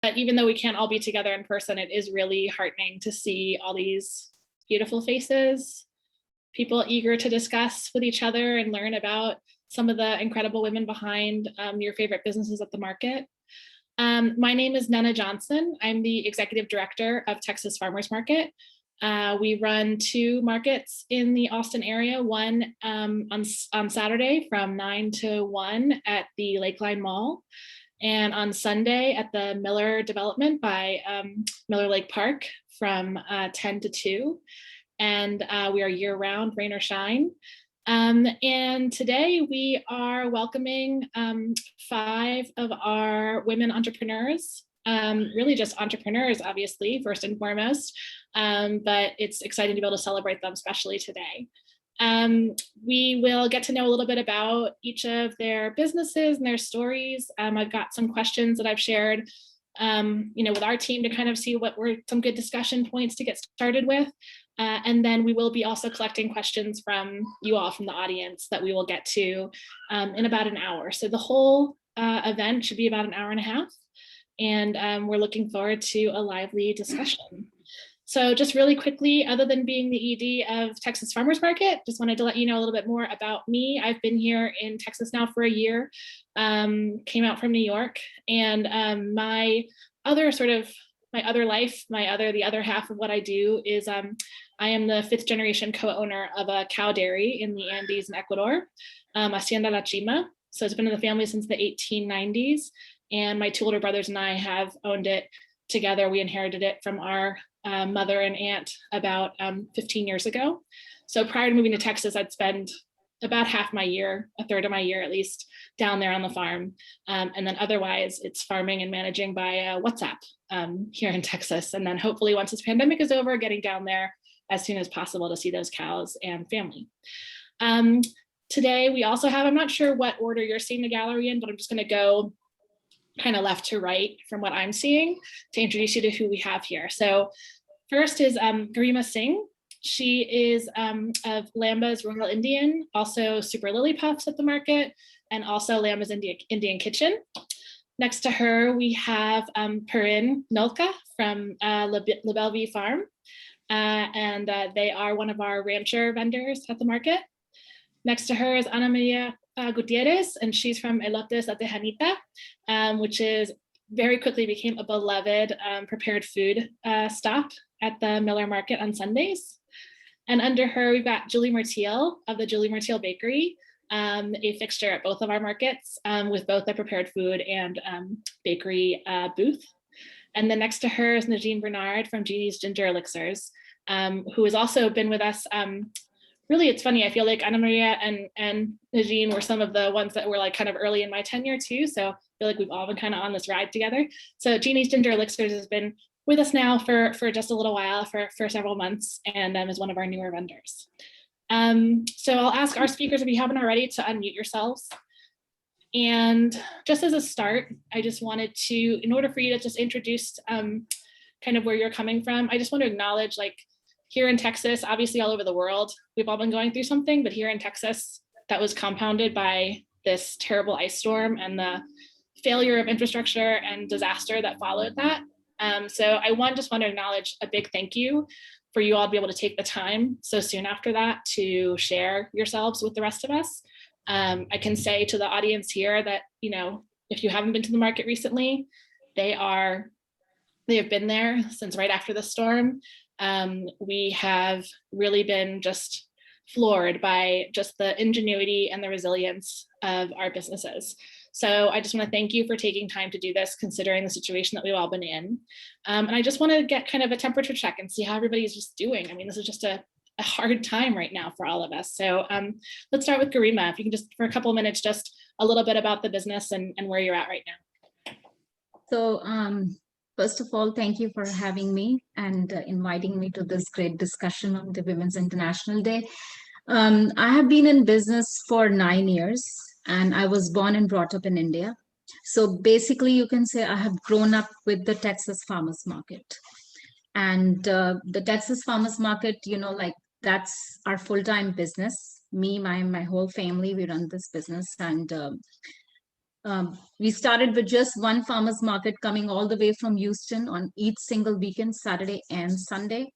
But even though we can't all be together in person, it is really heartening to see all these beautiful faces, people eager to discuss with each other and learn about some of the incredible women behind your favorite businesses at the market. My name is Nena Johnson. I'm the executive director of Texas Farmers Market. We run 2 markets in the Austin area, one on Saturday from 9 to 1 at the Lakeline Mall, and on Sunday at the Miller development by Miller Lake Park from 10 to 2. And we are year round, rain or shine. And today we are welcoming 5 of our women entrepreneurs, really just entrepreneurs, obviously, first and foremost, but it's exciting to be able to celebrate them, especially today. We will get to know a little bit about each of their businesses and their stories. I've got some questions that I've shared with our team to kind of see what were some good discussion points to get started with. And then we will be also collecting questions from you all from the audience that we will get to in about an hour. So the whole event should be about an hour and a half. And we're looking forward to a lively discussion. So just really quickly, other than being the ED of Texas Farmers Market, just wanted to let you know a little bit more about me. I've been here in Texas now for a year, came out from New York, and the other half of what I do is I am the 5th generation co-owner of a cow dairy in the Andes in Ecuador, Hacienda La Chima. So it's been in the family since the 1890s. And my 2 older brothers and I have owned it together. We inherited it from our mother and aunt about 15 years ago. So prior to moving to Texas, I'd spend about half my year, a third of my year at least, down there on the farm. And then otherwise it's farming and managing by WhatsApp here in Texas. And then hopefully once this pandemic is over, getting down there as soon as possible to see those cows and family. Today we also have, I'm not sure what order you're seeing the gallery in, but I'm just going to go kind of left to right from what I'm seeing to introduce you to who we have here. So first is Karima Singh. She is of Lamba's Royal Indian, also Super Lily Puffs at the market, and also Lamba's Indian Kitchen. Next to her, we have Perrine Noelke from La Belle Farm. And they are one of our rancher vendors at the market. Next to her is Anamaria Guiterrez, and she's from Elotes at Tejanita, which is very quickly became a beloved prepared food stop at the Miller Market on Sundays. And under her, we've got Judy Myrtille of the Judy Myrtille Bakery, a fixture at both of our markets with both the prepared food and bakery booth. And then next to her is Naijean Bernard from Jeany's Ginger Elixirs, who has also been with us. Really, it's funny, I feel like Anamaria and Naijean were some of the ones that were like kind of early in my tenure too. So I feel like we've all been kind of on this ride together. So Jeany's Ginger Elixirs has been with us now for just a little while, for several months, and is one of our newer vendors. So I'll ask our speakers, if you haven't already, to unmute yourselves. And just as a start, I just wanted to, in order for you to just introduce kind of where you're coming from, I just want to acknowledge, like, here in Texas, obviously all over the world, we've all been going through something, but here in Texas, that was compounded by this terrible ice storm and the failure of infrastructure and disaster that followed that. So I just want to acknowledge a big thank you for you all to be able to take the time so soon after that to share yourselves with the rest of us. I can say to the audience here that, if you haven't been to the market recently, they have been there since right after the storm. We have really been just floored by just the ingenuity and the resilience of our businesses. So I just want to thank you for taking time to do this, considering the situation that we've all been in. And I just want to get kind of a temperature check and see how everybody's just doing. I mean, this is just a hard time right now for all of us. So let's start with Garrima. If you can just, for a couple of minutes, just a little bit about the business and where you're at right now. So first of all, thank you for having me and inviting me to this great discussion on the Women's International Day. I have been in business for 9 years, and I was born and brought up in India. So basically, you can say I have grown up with the Texas farmers market. And the Texas farmers market, that's our full-time business. Me, my whole family, we run this business. And We started with just one farmer's market coming all the way from Houston on each single weekend, Saturday and Sunday,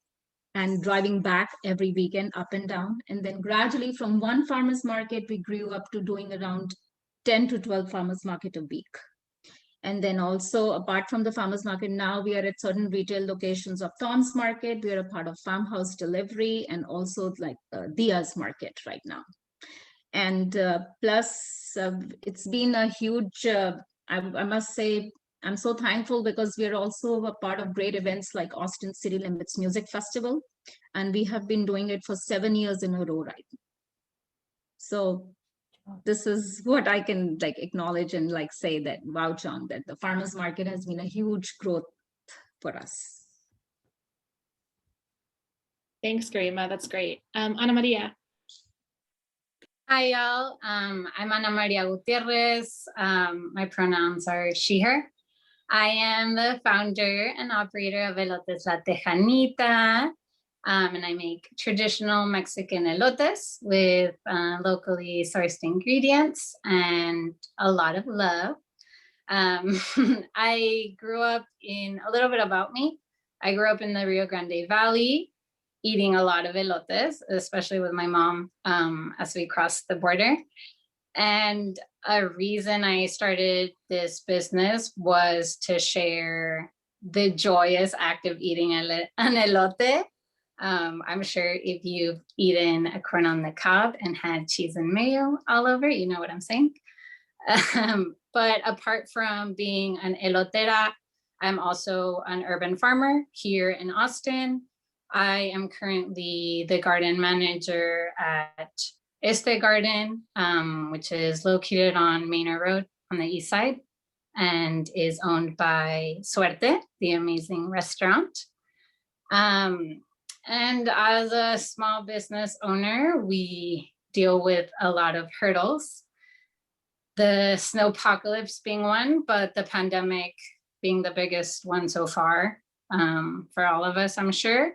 and driving back every weekend up and down. And then gradually from one farmer's market, we grew up to doing around 10 to 12 farmer's market a week. And then also apart from the farmer's market, now we are at certain retail locations of Tom's Market. We are a part of Farmhouse Delivery and also like Dia's Market right now. And plus it's been a huge, I must say, I'm so thankful because we are also a part of great events like Austin City Limits Music Festival. And we have been doing it for 7 years in a row right now. So this is what I can like acknowledge and like say that, vouch on that the farmers market has been a huge growth for us. Thanks, Garrima. That's great. Anamaria. Hi, y'all. I'm Anamaria Guiterrez. My pronouns are she, her. I am the founder and operator of Elotes La Tejanita, and I make traditional Mexican elotes with locally sourced ingredients and a lot of love. I grew up in, a little bit about me, I grew up in the Rio Grande Valley, eating a lot of elotes, especially with my mom as we crossed the border. And a reason I started this business was to share the joyous act of eating an elote. I'm sure if you've eaten a corn on the cob and had cheese and mayo all over, you know what I'm saying. But apart from being an elotera, I'm also an urban farmer here in Austin. I am currently the garden manager at Este Garden, which is located on Manor Road on the east side and is owned by Suerte, the amazing restaurant. And as a small business owner, we deal with a lot of hurdles. The snowpocalypse being one, but the pandemic being the biggest one so far for all of us, I'm sure.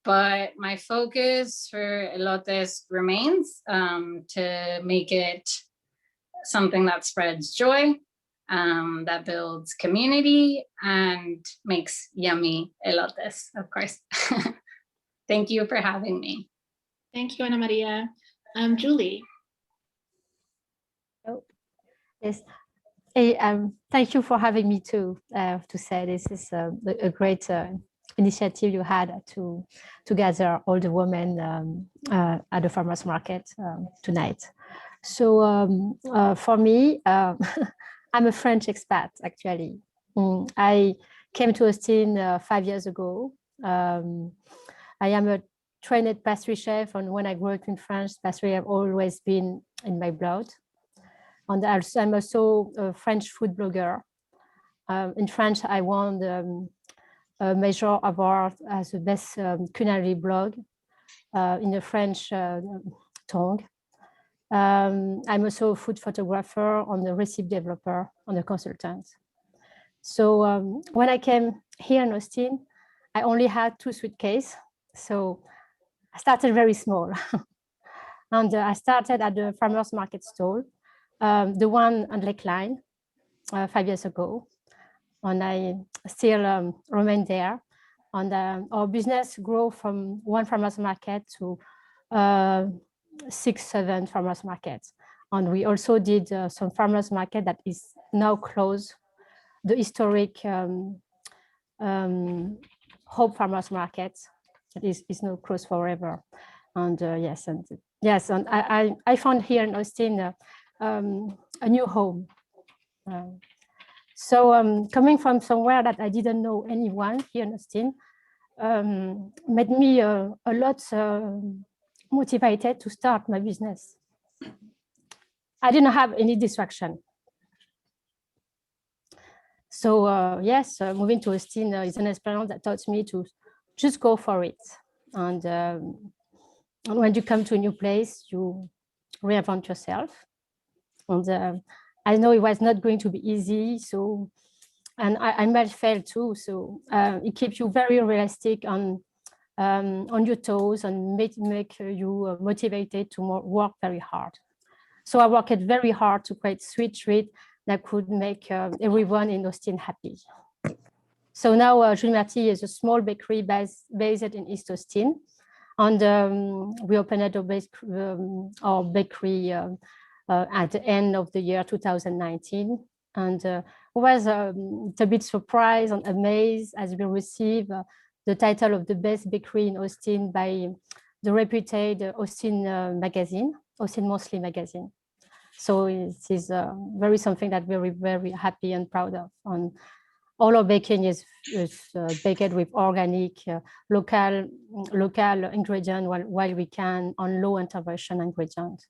But my focus for elotes remains to make it something that spreads joy, that builds community and makes yummy elotes, of course. Thank you for having me. Thank you, Anamaria. Julie. Oh, yes. Hey, thank you for having me too, to say this is a great initiative you had to gather all the women at the farmers market tonight. So for me, I'm a French expat actually. I came to Austin 5 years ago. I am a trained pastry chef, and when I grew up in France, pastry have always been in my blood. And I'm also a French food blogger. In France, I won a major award as the best culinary blog in the French tongue. I'm also a food photographer and a recipe developer and a consultant. So when I came here in Austin, I only had 2 suitcases. So I started very small. And I started at the farmers market stall, the one on Lake Line 5 years ago. And I still remain there. And our business grew from one farmers market to 6, 7 farmers markets. And we also did some farmers market that is now closed, the historic Hope Farmers Market that is now closed forever. And yes, and I found here in Austin a new home. So coming from somewhere that I didn't know anyone here in Austin made me a lot motivated to start my business. I didn't have any distraction. So yes, moving to Austin is an experience that taught me to just go for it. And when you come to a new place, you reinvent yourself. And I know it was not going to be easy. So, and I might fail too. So it keeps you very realistic on your toes and make you motivated to work very hard. So I worked very hard to create sweet treat that could make everyone in Austin happy. So now Judy Marti is a small bakery based in East Austin. And we opened our bakery at the end of the year 2019. And was a bit surprised and amazed as we received the title of the best bakery in Austin by the reputed Austin magazine, Austin Monthly magazine. So it is very something that we're very happy and proud of. And all our baking is baked with organic, local ingredients while we can on low intervention ingredients.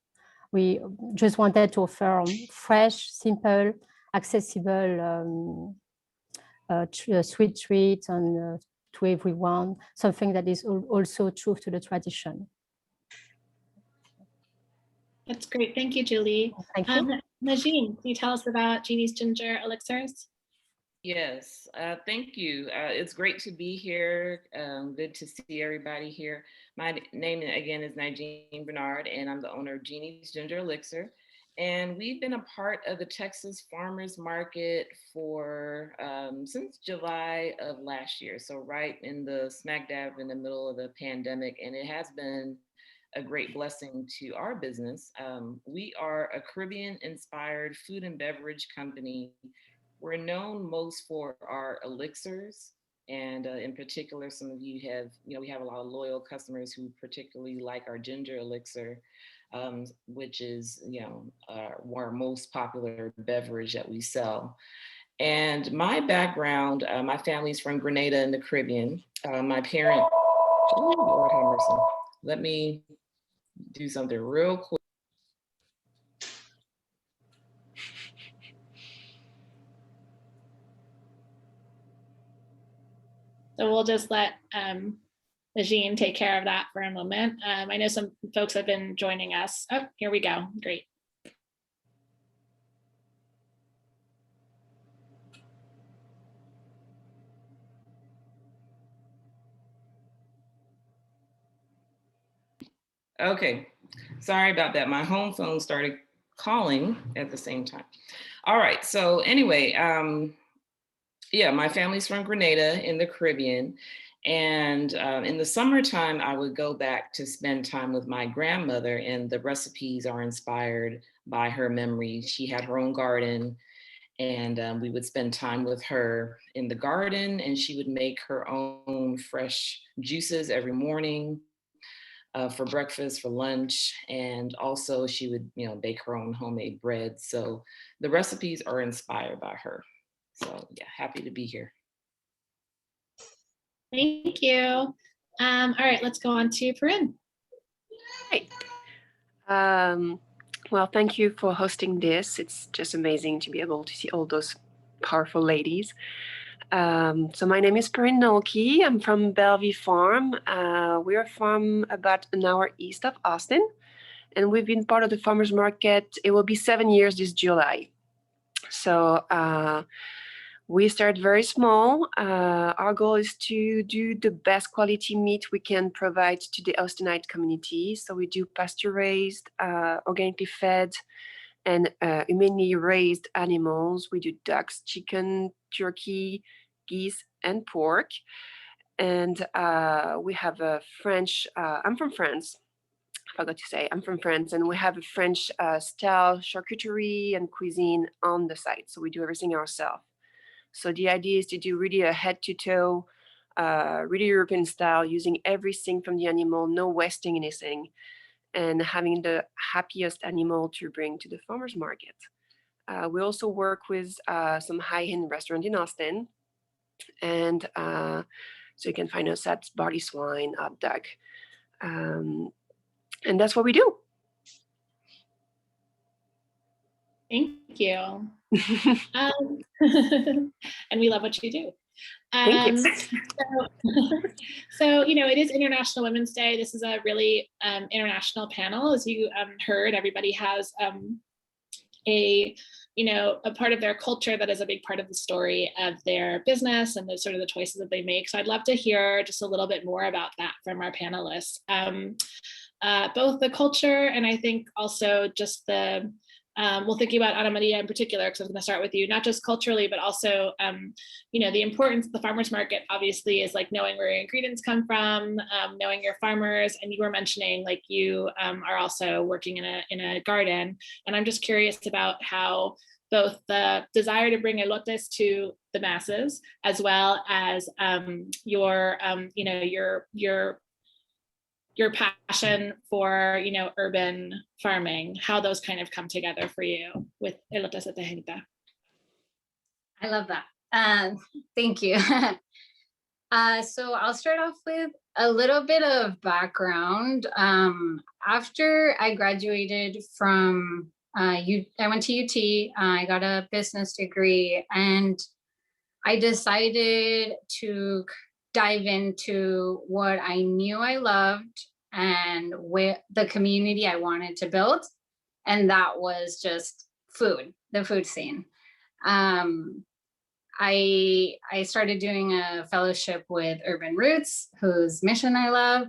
We just wanted to offer fresh, simple, accessible sweet treats and to everyone, something that is also true to the tradition. That's great. Thank you, Julie. Thank you. Naijean, can you tell us about Jeany's Ginger Elixirs? Yes, thank you. It's great to be here. Good to see everybody here. My name again is Naijean Bernard, and I'm the owner of Jeany's Ginger Elixir. And we've been a part of the Texas Farmers Market for since July of last year. So right in the smack dab in the middle of the pandemic, and it has been a great blessing to our business. We are a Caribbean-inspired food and beverage company. We're known most for our elixirs, and in particular, some of you have, we have a lot of loyal customers who particularly like our ginger elixir, which is, our most popular beverage that we sell. And my background, my family's from Grenada in the Caribbean. My parent, oh Lord have mercy. Let me do something real quick. So we'll just let Naijean take care of that for a moment. I know some folks have been joining us. Oh, here we go. Great. Okay, sorry about that. My home phone started calling at the same time. All right, so anyway, yeah, my family's from Grenada in the Caribbean. And in the summertime, I would go back to spend time with my grandmother, and the recipes are inspired by her memory. She had her own garden, and we would spend time with her in the garden, and she would make her own fresh juices every morning for breakfast, for lunch, and also she would, bake her own homemade bread. So the recipes are inspired by her. So yeah, happy to be here. Thank you. All right, let's go on to Perrine. Hi. Well, thank you for hosting this. It's just amazing to be able to see all those powerful ladies. So my name is Perrine Noelke. I'm from Bellevue Farm. We're a farm about an hour east of Austin, and we've been part of the farmers market. It will be 7 years this July. So we started very small. Our goal is to do the best quality meat we can provide to the Austinite community. So we do pasture-raised, organically fed, and humanely raised animals. We do ducks, chicken, turkey, geese, and pork. And we have a French, I'm from France. I forgot to say, I'm from France, and we have a French style charcuterie and cuisine on the site. So we do everything ourselves. So the idea is to do really a head to toe, really European style, using everything from the animal, no wasting anything, and having the happiest animal to bring to the farmer's market. We also work with some high-end restaurant in Austin. And so you can find us at Barley Swine, Hot Dog. And that's what we do. Thank you. And we love what you do. Thank you. So, it is International Women's Day. This is a really international panel. As you heard, everybody has a part of their culture that is a big part of the story of their business and the sort of the choices that they make. So I'd love to hear just a little bit more about that from our panelists. Both the culture and I think also just the well, thinking about Anamaria in particular, because I was going to start with you, not just culturally, but also, you know, the importance of the farmers market obviously is like knowing where your ingredients come from, knowing your farmers. And you were mentioning like you are also working in a garden. And I'm just curious about how both the desire to bring elotes to the masses, as well as your, you know, your passion for, you know, urban farming, how those kind of come together for you with Elotes at Tejanita. I love that. Thank you. So I'll start off with a little bit of background. After I graduated from, I went to UT, I got a business degree, and I decided to dive into what I knew I loved and where the community I wanted to build. And that was just food, the food scene. I started doing a fellowship with Urban Roots, whose mission I love,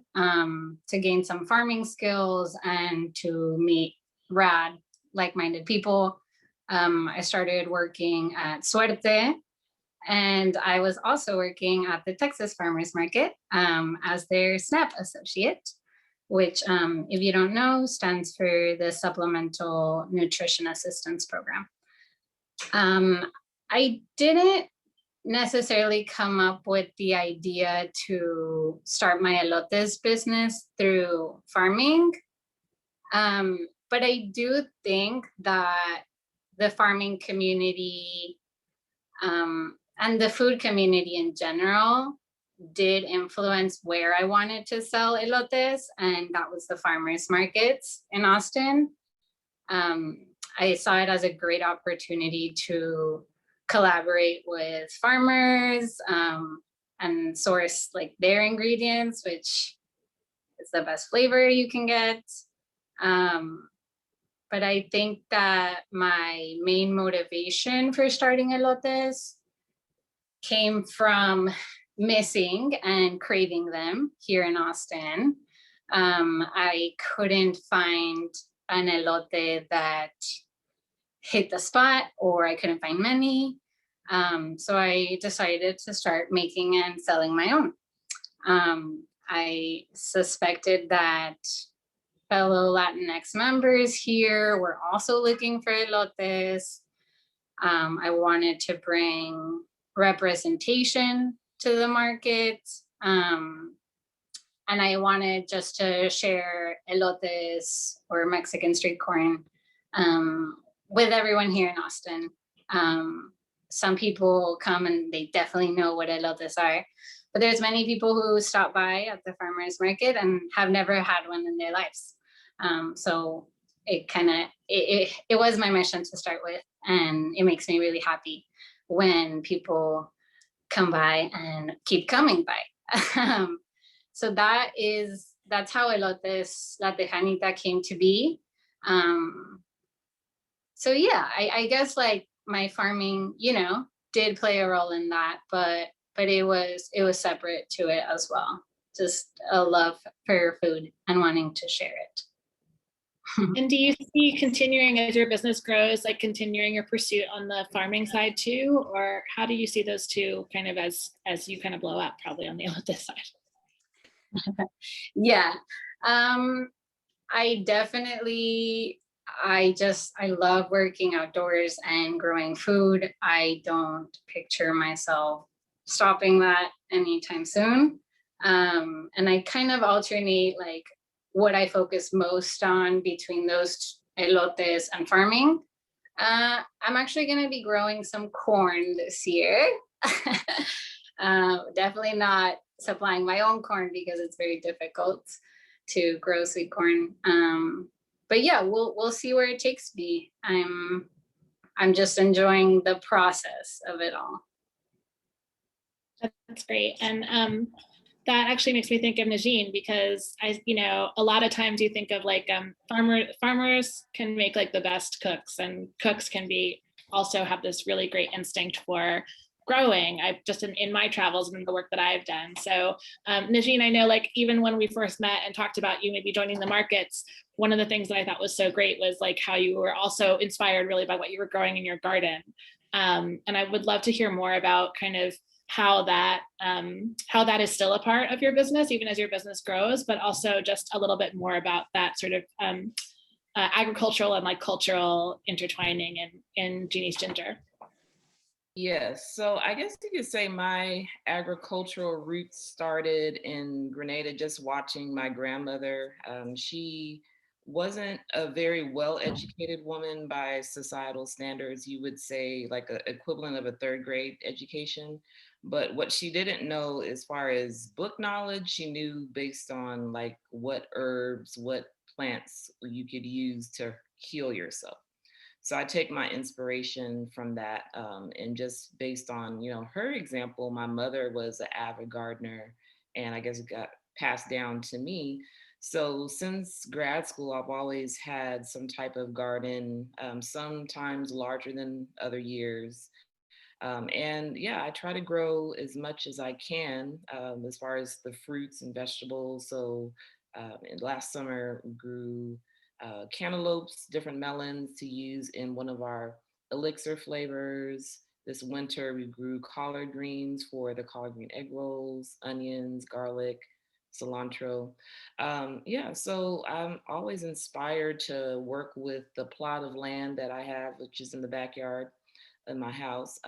to gain some farming skills and to meet rad, like-minded people. I started working at Suerte, and I was also working at the Texas Farmers Market as their SNAP associate, which, if you don't know, stands for the Supplemental Nutrition Assistance Program. I didn't necessarily come up with the idea to start my elotes business through farming, but I do think that the farming community and the food community in general did influence where I wanted to sell elotes, and that was the farmers markets in Austin. I saw it as a great opportunity to collaborate with farmers and source like their ingredients, which is the best flavor you can get. But I think that my main motivation for starting elotes came from missing and craving them here in Austin. I couldn't find an elote that hit the spot, or I couldn't find many. So I decided to start making and selling my own. I suspected that fellow Latinx members here were also looking for elotes. I wanted to bring representation to the market. And I wanted just to share elotes or Mexican street corn with everyone here in Austin. Some people come and they definitely know what elotes are, but there's many people who stop by at the farmers market and have never had one in their lives. So it was my mission to start with, and it makes me really happy when people come by and keep coming by. So that's how Elotes La Tejanita came to be. So yeah, I guess like my farming, you know, did play a role in that, but it was separate to it as well. Just a love for food and wanting to share it. And do you see continuing as your business grows, like continuing your pursuit on the farming side too, or how do you see those two kind of as you kind of blow up, probably on the elotes side? Yeah, I definitely, I love working outdoors and growing food. I don't picture myself stopping that anytime soon. And I kind of alternate like what I focus most on between those elotes and farming. I'm actually going to be growing some corn this year. Definitely not supplying my own corn because it's very difficult to grow sweet corn. But yeah, we'll see where it takes me. I'm just enjoying the process of it all. That's great. And that actually makes me think of Naijean, because a lot of times you think of like farmers can make like the best cooks, and cooks can be also have this really great instinct for growing. I've just in my travels and in the work that I've done. So Naijean, I know like even when we first met and talked about you maybe joining the markets, one of the things that I thought was so great was like how you were also inspired really by what you were growing in your garden. And I would love to hear more about kind of how that is still a part of your business, even as your business grows, but also just a little bit more about that sort of agricultural and like cultural intertwining in Jeany's Ginger. Yes, so I guess you could say my agricultural roots started in Grenada, just watching my grandmother. She wasn't a very well-educated woman by societal standards, you would say like an equivalent of a third grade education. But what she didn't know as far as book knowledge, she knew based on like what herbs, what plants you could use to heal yourself. So I take my inspiration from that, and just based on, you know, her example, my mother was an avid gardener, and I guess it got passed down to me. So since grad school, I've always had some type of garden, sometimes larger than other years. And yeah, I try to grow as much as I can, as far as the fruits and vegetables. So last summer we grew cantaloupes, different melons to use in one of our elixir flavors. This winter we grew collard greens for the collard green egg rolls, onions, garlic, cilantro. Yeah, so I'm always inspired to work with the plot of land that I have, which is in the backyard in my house,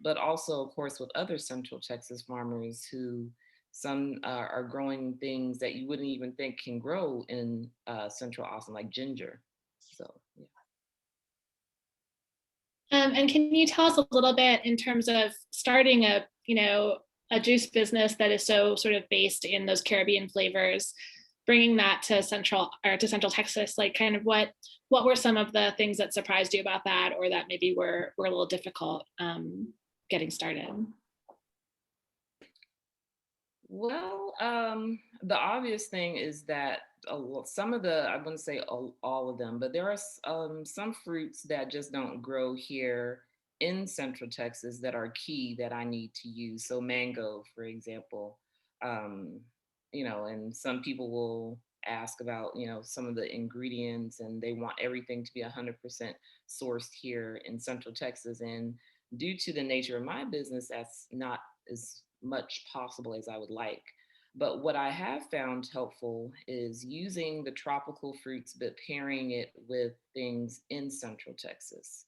but also, of course, with other Central Texas farmers who some are growing things that you wouldn't even think can grow in Central Austin, like ginger. So, yeah. And can you tell us a little bit in terms of starting a, you know, a juice business that is so sort of based in those Caribbean flavors, bringing that to Central Texas, like kind of what were some of the things that surprised you about that, or that maybe were a little difficult getting started? Well, the obvious thing is that some of the, I wouldn't say all of them, but there are some fruits that just don't grow here in Central Texas that are key that I need to use. So mango, for example, you know, and some people will ask about, you know, some of the ingredients, and they want everything to be 100% sourced here in Central Texas. And due to the nature of my business, that's not as much possible as I would like. But what I have found helpful is using the tropical fruits, but pairing it with things in Central Texas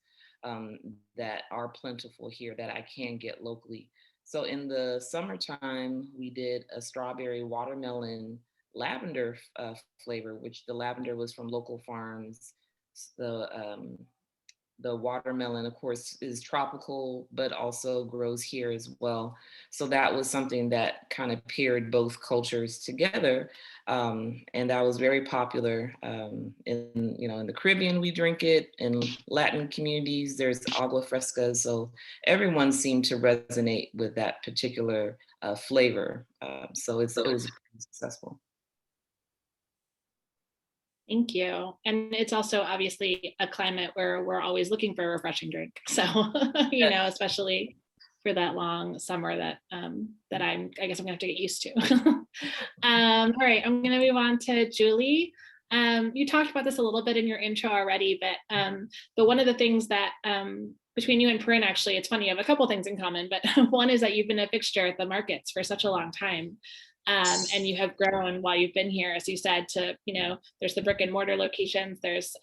that are plentiful here that I can get locally. So in the summertime, we did a strawberry watermelon lavender flavor, which the lavender was from local farms. The watermelon, of course, is tropical, but also grows here as well. So that was something that kind of paired both cultures together, and that was very popular. In, you know, in the Caribbean, we drink it. In Latin communities, there's agua fresca. So everyone seemed to resonate with that particular flavor. So it was successful. Thank you. And it's also obviously a climate where we're always looking for a refreshing drink. So, you know, especially for that long summer that I guess I'm gonna have to get used to. All right, I'm gonna move on to Julie. You talked about this a little bit in your intro already, but one of the things that between you and Perrine, actually, it's funny, you have a couple things in common, but one is that you've been a fixture at the markets for such a long time. And you have grown while you've been here, as you said, to, you know, there's the brick and mortar locations, there's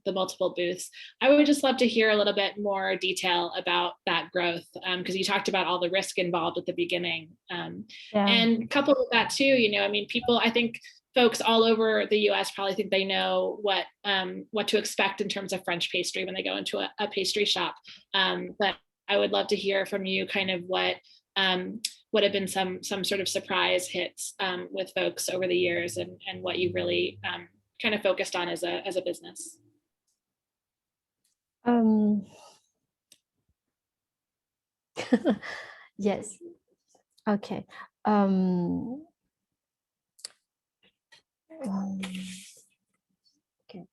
the multiple booths. I would just love to hear a little bit more detail about that growth, because you talked about all the risk involved at the beginning. And coupled with that too, you know, I mean, I think folks all over the US probably think they know what to expect in terms of French pastry when they go into a pastry shop. But I would love to hear from you kind of what have been some sort of surprise hits with folks over the years, and what you really kind of focused on as a business. Yes. Okay. Okay.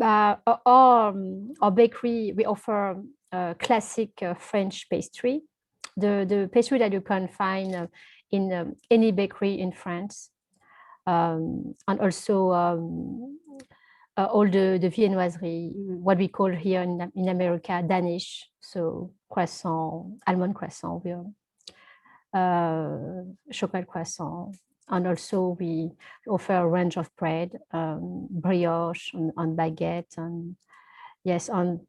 our bakery, we offer classic French pastry, the pastry that you can find in any bakery in France, and also all the viennoiserie, what we call here in America Danish, so croissant, almond croissant, chocolate croissant, and also we offer a range of bread, brioche and baguette, and yes, on.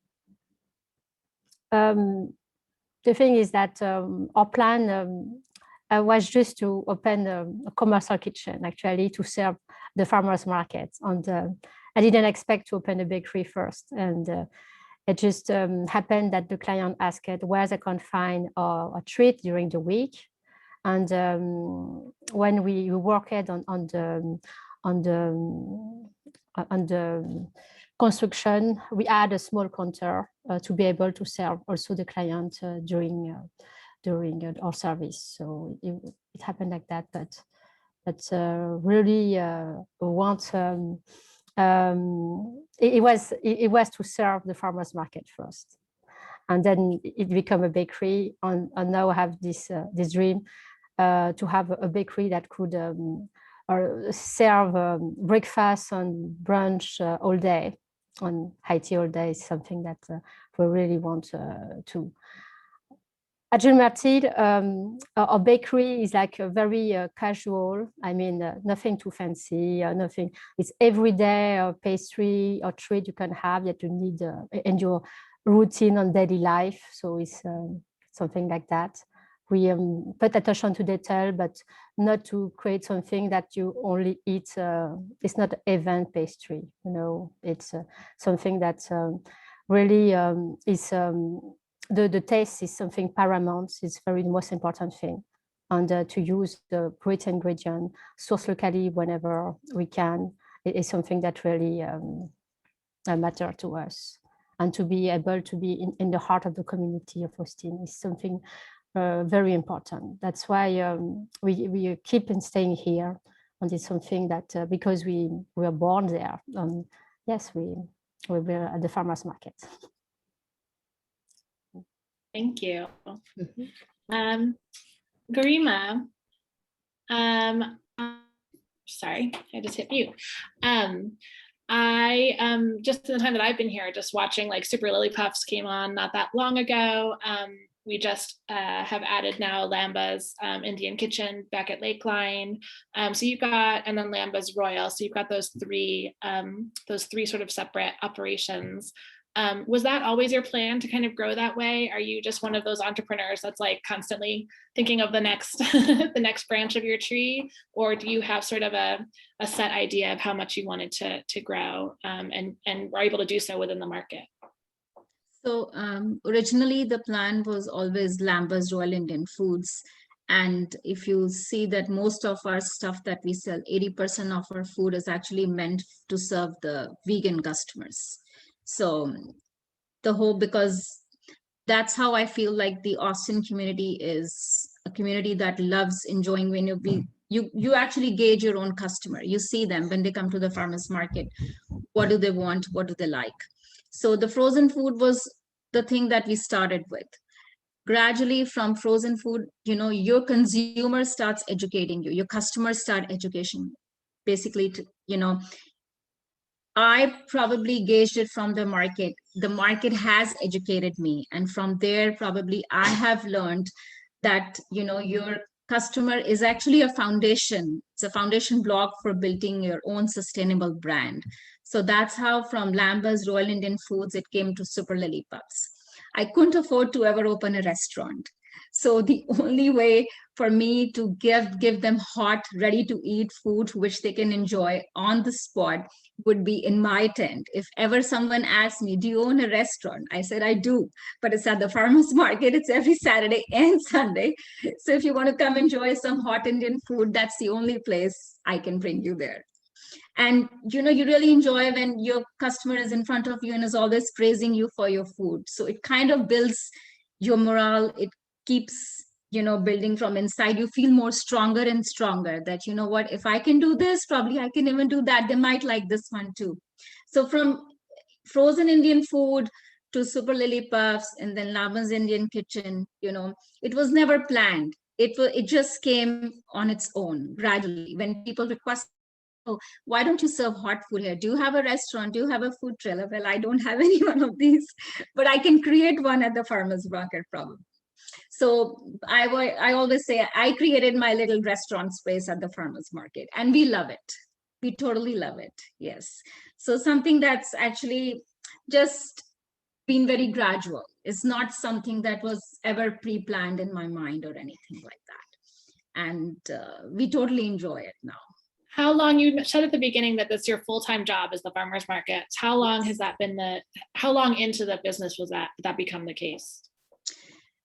The thing is that our plan was just to open a commercial kitchen, actually, to serve the farmers market. And I didn't expect to open a bakery first. And it just happened that the client asked where they can find a treat during the week. And when we worked on the construction, we had a small counter to be able to serve also the client during our service. So it happened like that, but really want it was to serve the farmers market first, and then it became a bakery, and now I have this dream to have a bakery that could serve breakfast and brunch all day, on high tea all day is something that we really want to. At Myrtille, our bakery is like a very casual. I mean, nothing too fancy, nothing. It's everyday pastry or treat you can have that you need in your routine on daily life. So it's something like that. We put attention to detail, but not to create something that you only eat. It's not event pastry, you know. It's something that really is. The taste is something paramount. It's very the most important thing, and to use the great ingredient, source locally whenever we can, it is something that really matter to us. And to be able to be in the heart of the community of Austin is something very important. That's why we keep on staying here, and it's something that because we were born there. Yes, we were at the farmers market. Thank you. Garima, sorry, I just hit mute. I just in the time that I've been here, just watching like Super Lily Puffs came on not that long ago. We just have added now Lamba's Indian Kitchen back at Lakeline. So you've got, and then Lamba's Royal. So you've got those three sort of separate operations. Was that always your plan to kind of grow that way? Are you just one of those entrepreneurs that's like constantly thinking of the next the next branch of your tree, or do you have sort of a set idea of how much you wanted to grow and were able to do so within the market? So originally the plan was always Lamba's Royal Indian Foods. And if you see that most of our stuff that we sell, 80% of our food is actually meant to serve the vegan customers. So because that's how I feel like the Austin community is a community that loves enjoying when you actually gauge your own customer. You see them when they come to the farmers market. What do they want? What do they like? So the frozen food was the thing that we started with. Gradually from frozen food, your consumer starts educating you, your customers start education. Basically, I probably gauged it from the market. The market has educated me. And from there, probably I have learned that, your customer is actually a foundation. It's a foundation block for building your own sustainable brand. So that's how from Lamba's Royal Indian Foods, it came to Super Lily Puffs. I couldn't afford to ever open a restaurant. So the only way for me to give them hot, ready to eat food, which they can enjoy on the spot, would be in my tent. If ever someone asked me, do you own a restaurant? I said, I do, but it's at the farmer's market. It's every Saturday and Sunday. So if you want to come enjoy some hot Indian food, that's the only place I can bring you there. And, you really enjoy when your customer is in front of you and is always praising you for your food. So it kind of builds your morale. It keeps, building from inside, you feel more stronger and stronger that, what, if I can do this, probably I can even do that. They might like this one too. So from frozen Indian food to Super Lily Puffs and then Lamba's Indian Kitchen, it was never planned. It just came on its own gradually. When people request, oh, why don't you serve hot food here? Do you have a restaurant? Do you have a food trailer? Well, I don't have any one of these, but I can create one at the farmer's market probably. So I always say I created my little restaurant space at the farmer's market, and we love it. We totally love it. Yes. So something that's actually just been very gradual. It's not something that was ever pre-planned in my mind or anything like that. And we totally enjoy it now. How long, you said at the beginning that that's your full-time job is the farmer's market. How long has that been how long into the business did that become the case?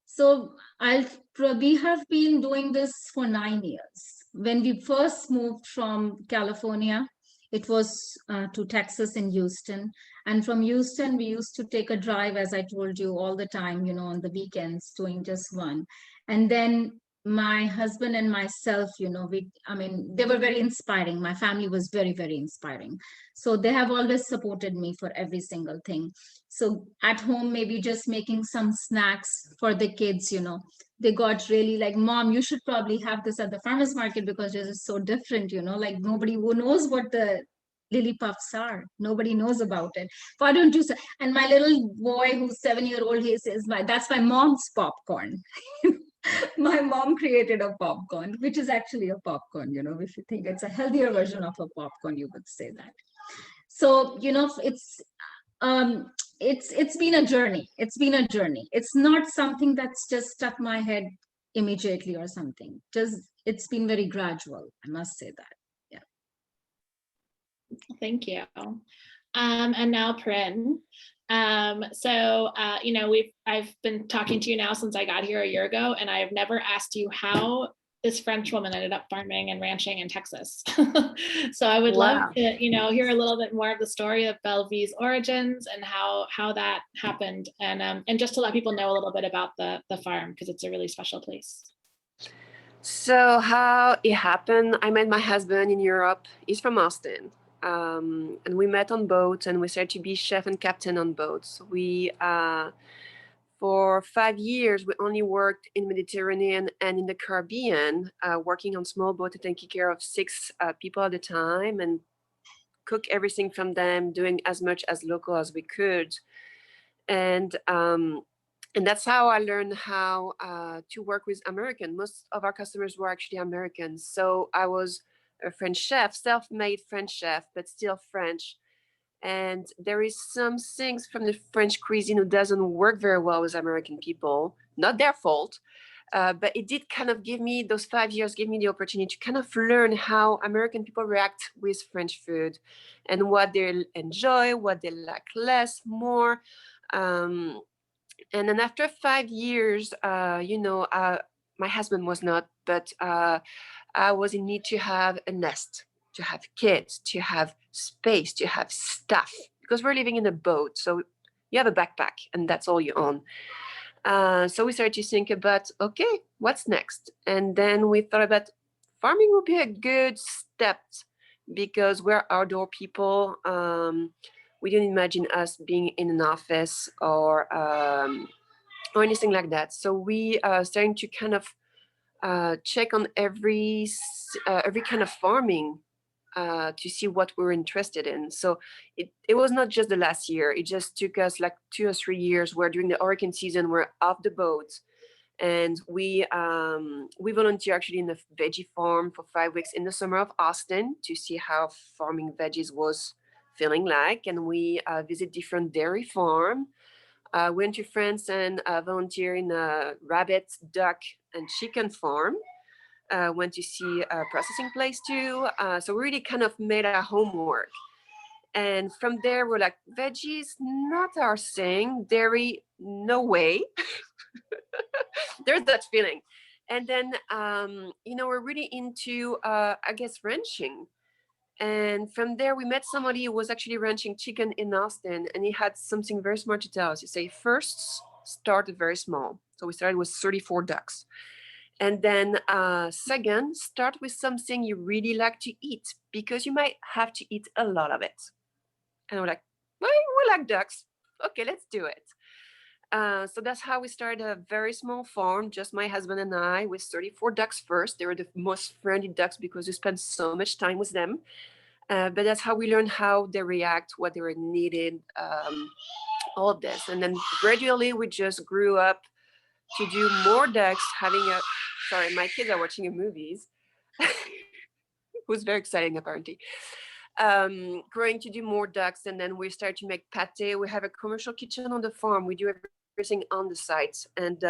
So we have been doing this for 9 years. When we first moved from California, it was to Texas in Houston. And from Houston, we used to take a drive, as I told you, all the time, on the weekends, doing just one. And then my husband and myself, they were very inspiring. My family was very, very inspiring. So they have always supported me for every single thing. So at home, maybe just making some snacks for the kids, they got really like, Mom, you should probably have this at the farmer's market because this is so different, like nobody who knows what the lily puffs are. Nobody knows about it. Why don't you say? And my little boy who's 7-year-old, he says, that's my mom's popcorn. My mom created a popcorn, which is actually a popcorn, if you think it's a healthier version of a popcorn, you would say that. So, it's been a journey. It's been a journey. It's not something that's just stuck my head immediately or something. It's been very gradual. I must say that. Yeah. Thank you. And now Perrine. I've been talking to you now since I got here a year ago, and I have never asked you how this French woman ended up farming and ranching in Texas. So I would love to, hear a little bit more of the story of Belle's origins and how that happened, and just to let people know a little bit about the farm, because it's a really special place. So how it happened, I met my husband in Europe. He's from Austin. And we met on boats, and we started to be chef and captain on boats. We, for 5 years, we only worked in Mediterranean and in the Caribbean, working on small boats, taking care of 6 people at a time and cook everything from them, doing as much as local as we could. And that's how I learned how to work with American. Most of our customers were actually Americans. So I was a French chef, self-made French chef, but still French. And there is some things from the French cuisine who doesn't work very well with American people. Not their fault, but it did kind of give me, those 5 years gave me the opportunity to kind of learn how American people react with French food and what they enjoy, what they like less, more. And then after 5 years, my husband was not, but I was in need to have a nest, to have kids, to have space, to have stuff, because we're living in a boat. So you have a backpack and that's all you own. So we started to think about, okay, what's next? And then we thought about farming would be a good step because we're outdoor people. We didn't imagine us being in an office or anything like that. So we starting to kind of check on every kind of farming to see what we're interested in. So it was not just the last year. It just took us like 2 or 3 years where during the hurricane season, we're off the boat. And we volunteer actually in a veggie farm for 5 weeks in the summer of Austin to see how farming veggies was feeling like. And we visit different dairy farm. Went to France and volunteer in a rabbit, duck, and chicken farm. Went to see a processing place too. So we really kind of made our homework. And from there, we're like, veggies, not our thing. Dairy, no way. There's that feeling. And then, we're really into, ranching. And from there, we met somebody who was actually ranching chicken in Austin, and he had something very smart to tell us. He said, first, start very small. So we started with 34 ducks. And then second, start with something you really like to eat, because you might have to eat a lot of it. And we're like, well, we like ducks. Okay, let's do it. So that's how we started a very small farm, just my husband and I, with 34 ducks first. They were the most friendly ducks because we spent so much time with them. But that's how we learned how they react, what they were needed, all of this. And then gradually we just grew up to do more ducks, sorry, my kids are watching a movies. Who's very exciting apparently. Growing to do more ducks, and then we start to make pate. We have a commercial kitchen on the farm. We do everything on the site, and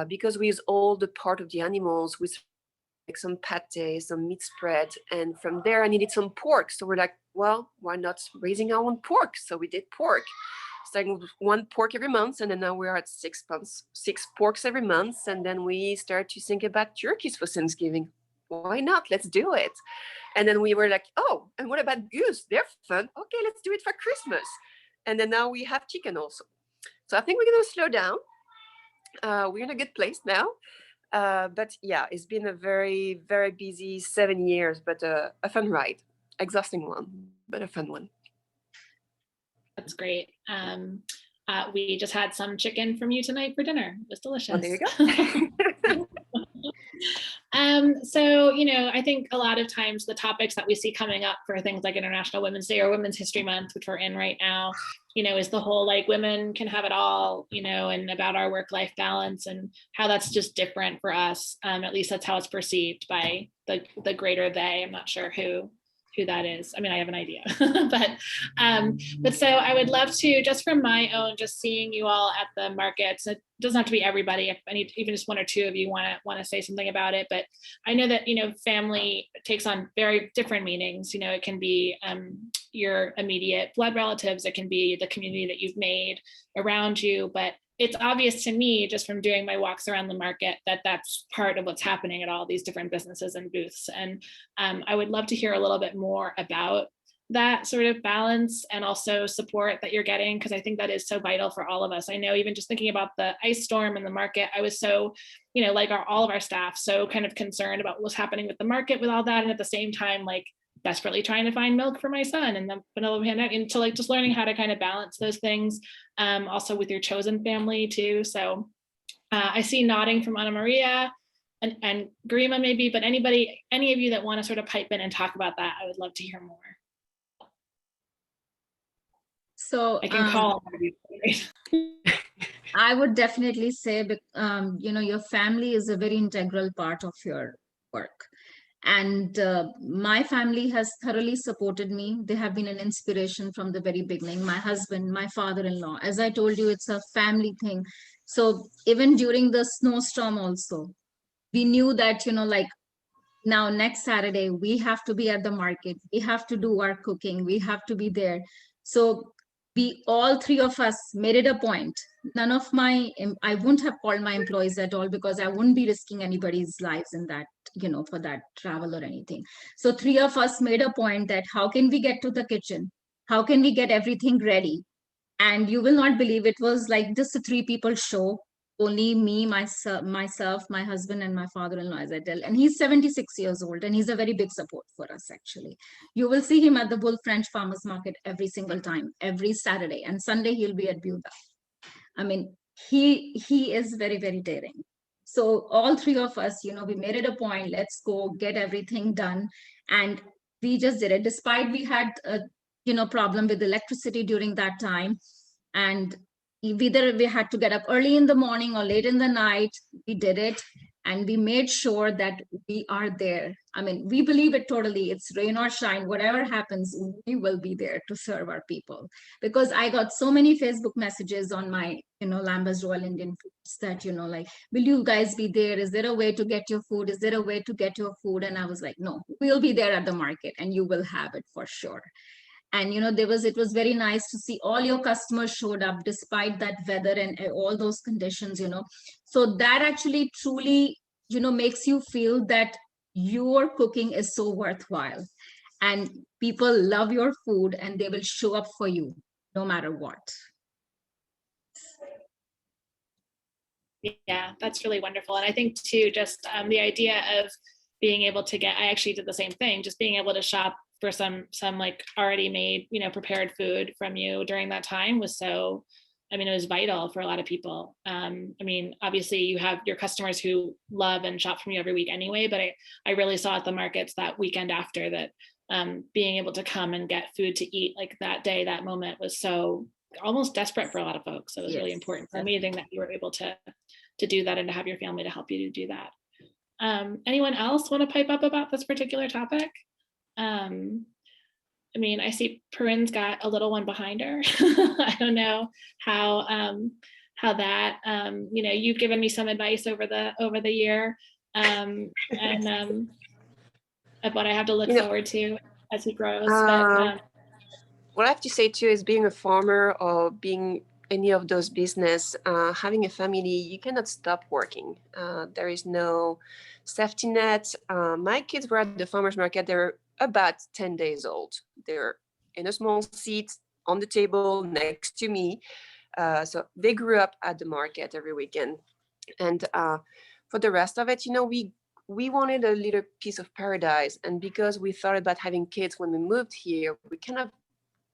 because we use all the part of the animals, we make some pate, some meat spread, and from there I needed some pork. So we're like, well, why not raising our own pork? So we did pork, starting with 1 pork every month, and then now we're at 6 porks every month, and then we start to think about turkeys for Thanksgiving. Why not? Let's do it. And then we were like, oh, and what about goose? They're fun. Okay, let's do it for Christmas. And then now we have chicken also. So I think we're going to slow down. We're in a good place now. But yeah, it's been a very, very busy 7 years, but a fun ride. Exhausting one, but a fun one. That's great. We just had some chicken from you tonight for dinner. It was delicious. Oh, there you go. So, you know, I think a lot of times the topics that we see coming up for things like International Women's Day or Women's History Month, which we're in right now, you know, is the whole like women can have it all, you know, and about our work-life balance and how that's just different for us. At least that's how it's perceived by the greater they. I'm not sure who that is. I mean, I have an idea, but so I would love to, just from my own, just seeing you all at the markets. It doesn't have to be everybody. If any, even just 1 or 2 of you want to say something about it, but I know that, you know, family takes on very different meanings. You know, it can be your immediate blood relatives. It can be the community that you've made around you, but it's obvious to me just from doing my walks around the market that that's part of what's happening at all these different businesses and booths. And I would love to hear a little bit more about that sort of balance and also support that you're getting, because I think that is so vital for all of us. I know even just thinking about the ice storm in the market, I was so, you know, like all of our staff, so kind of concerned about what's happening with the market with all that. And at the same time, like desperately trying to find milk for my son and then another pandemic, and so like just learning how to kind of balance those things, also with your chosen family too. So I see nodding from Anamaria and Garrima maybe, but any of you that want to sort of pipe in and talk about that, I would love to hear more. So I can call. I would definitely say, you know, your family is a very integral part of your work. And my family has thoroughly supported me. They have been an inspiration from the very beginning. My husband, my father-in-law, as I told you, it's a family thing. So even during the snowstorm also, we knew that, you know, like now next Saturday, we have to be at the market. We have to do our cooking. We have to be there. So we all 3 of us made it a point. None of I wouldn't have called my employees at all, because I wouldn't be risking anybody's lives in that, you know, for that travel or anything. So 3 of us made a point that how can we get to the kitchen? How can we get everything ready? And you will not believe, it was like just a 3 people show. Only me, myself, my husband, and my father-in-law, as I tell. And he's 76 years old, and he's a very big support for us, actually. You will see him at the Bull French Farmers Market every single time, every Saturday. And Sunday, he'll be at Buda. I mean, he is very, very daring. So all 3 of us, you know, we made it a point, let's go get everything done. And we just did it, despite we had a, you know, problem with electricity during that time. And either we had to get up early in the morning or late in the night, we did it. And we made sure that we are there. I mean, we believe it totally. It's rain or shine, whatever happens, we will be there to serve our people. Because I got so many Facebook messages on my, you know, Lamba's Royal Indian Foods that, you know, like, will you guys be there? Is there a way to get your food? Is there a way to get your food? And I was like, no, we'll be there at the market and you will have it for sure. And, you know, it was very nice to see all your customers showed up despite that weather and all those conditions, you know. So that actually truly, you know, makes you feel that your cooking is so worthwhile and people love your food and they will show up for you no matter what. Yeah, that's really wonderful. And I think too, just the idea of being able to I actually did the same thing, just being able to shop for some like already made, prepared food from you during that time was so, it was vital for a lot of people. Obviously you have your customers who love and shop from you every week anyway, but I really saw at the markets that weekend after that, being able to come and get food to eat like that day, that moment was so almost desperate for a lot of folks. So it was really important. It's amazing that you were able to do that and to have your family to help you to do that. Anyone else want to pipe up about this particular topic? I see Perrine's got a little one behind her. I don't know how that, you've given me some advice over the year, and of what I have to look forward to as he grows. What I have to say too is being a farmer or being any of those business, having a family, you cannot stop working. There is no safety net. My kids were at the farmer's market. They're about 10 days old. They're in a small seat on the table next to me. So they grew up at the market every weekend. And for the rest of it, we wanted a little piece of paradise. And because we thought about having kids when we moved here, we kind of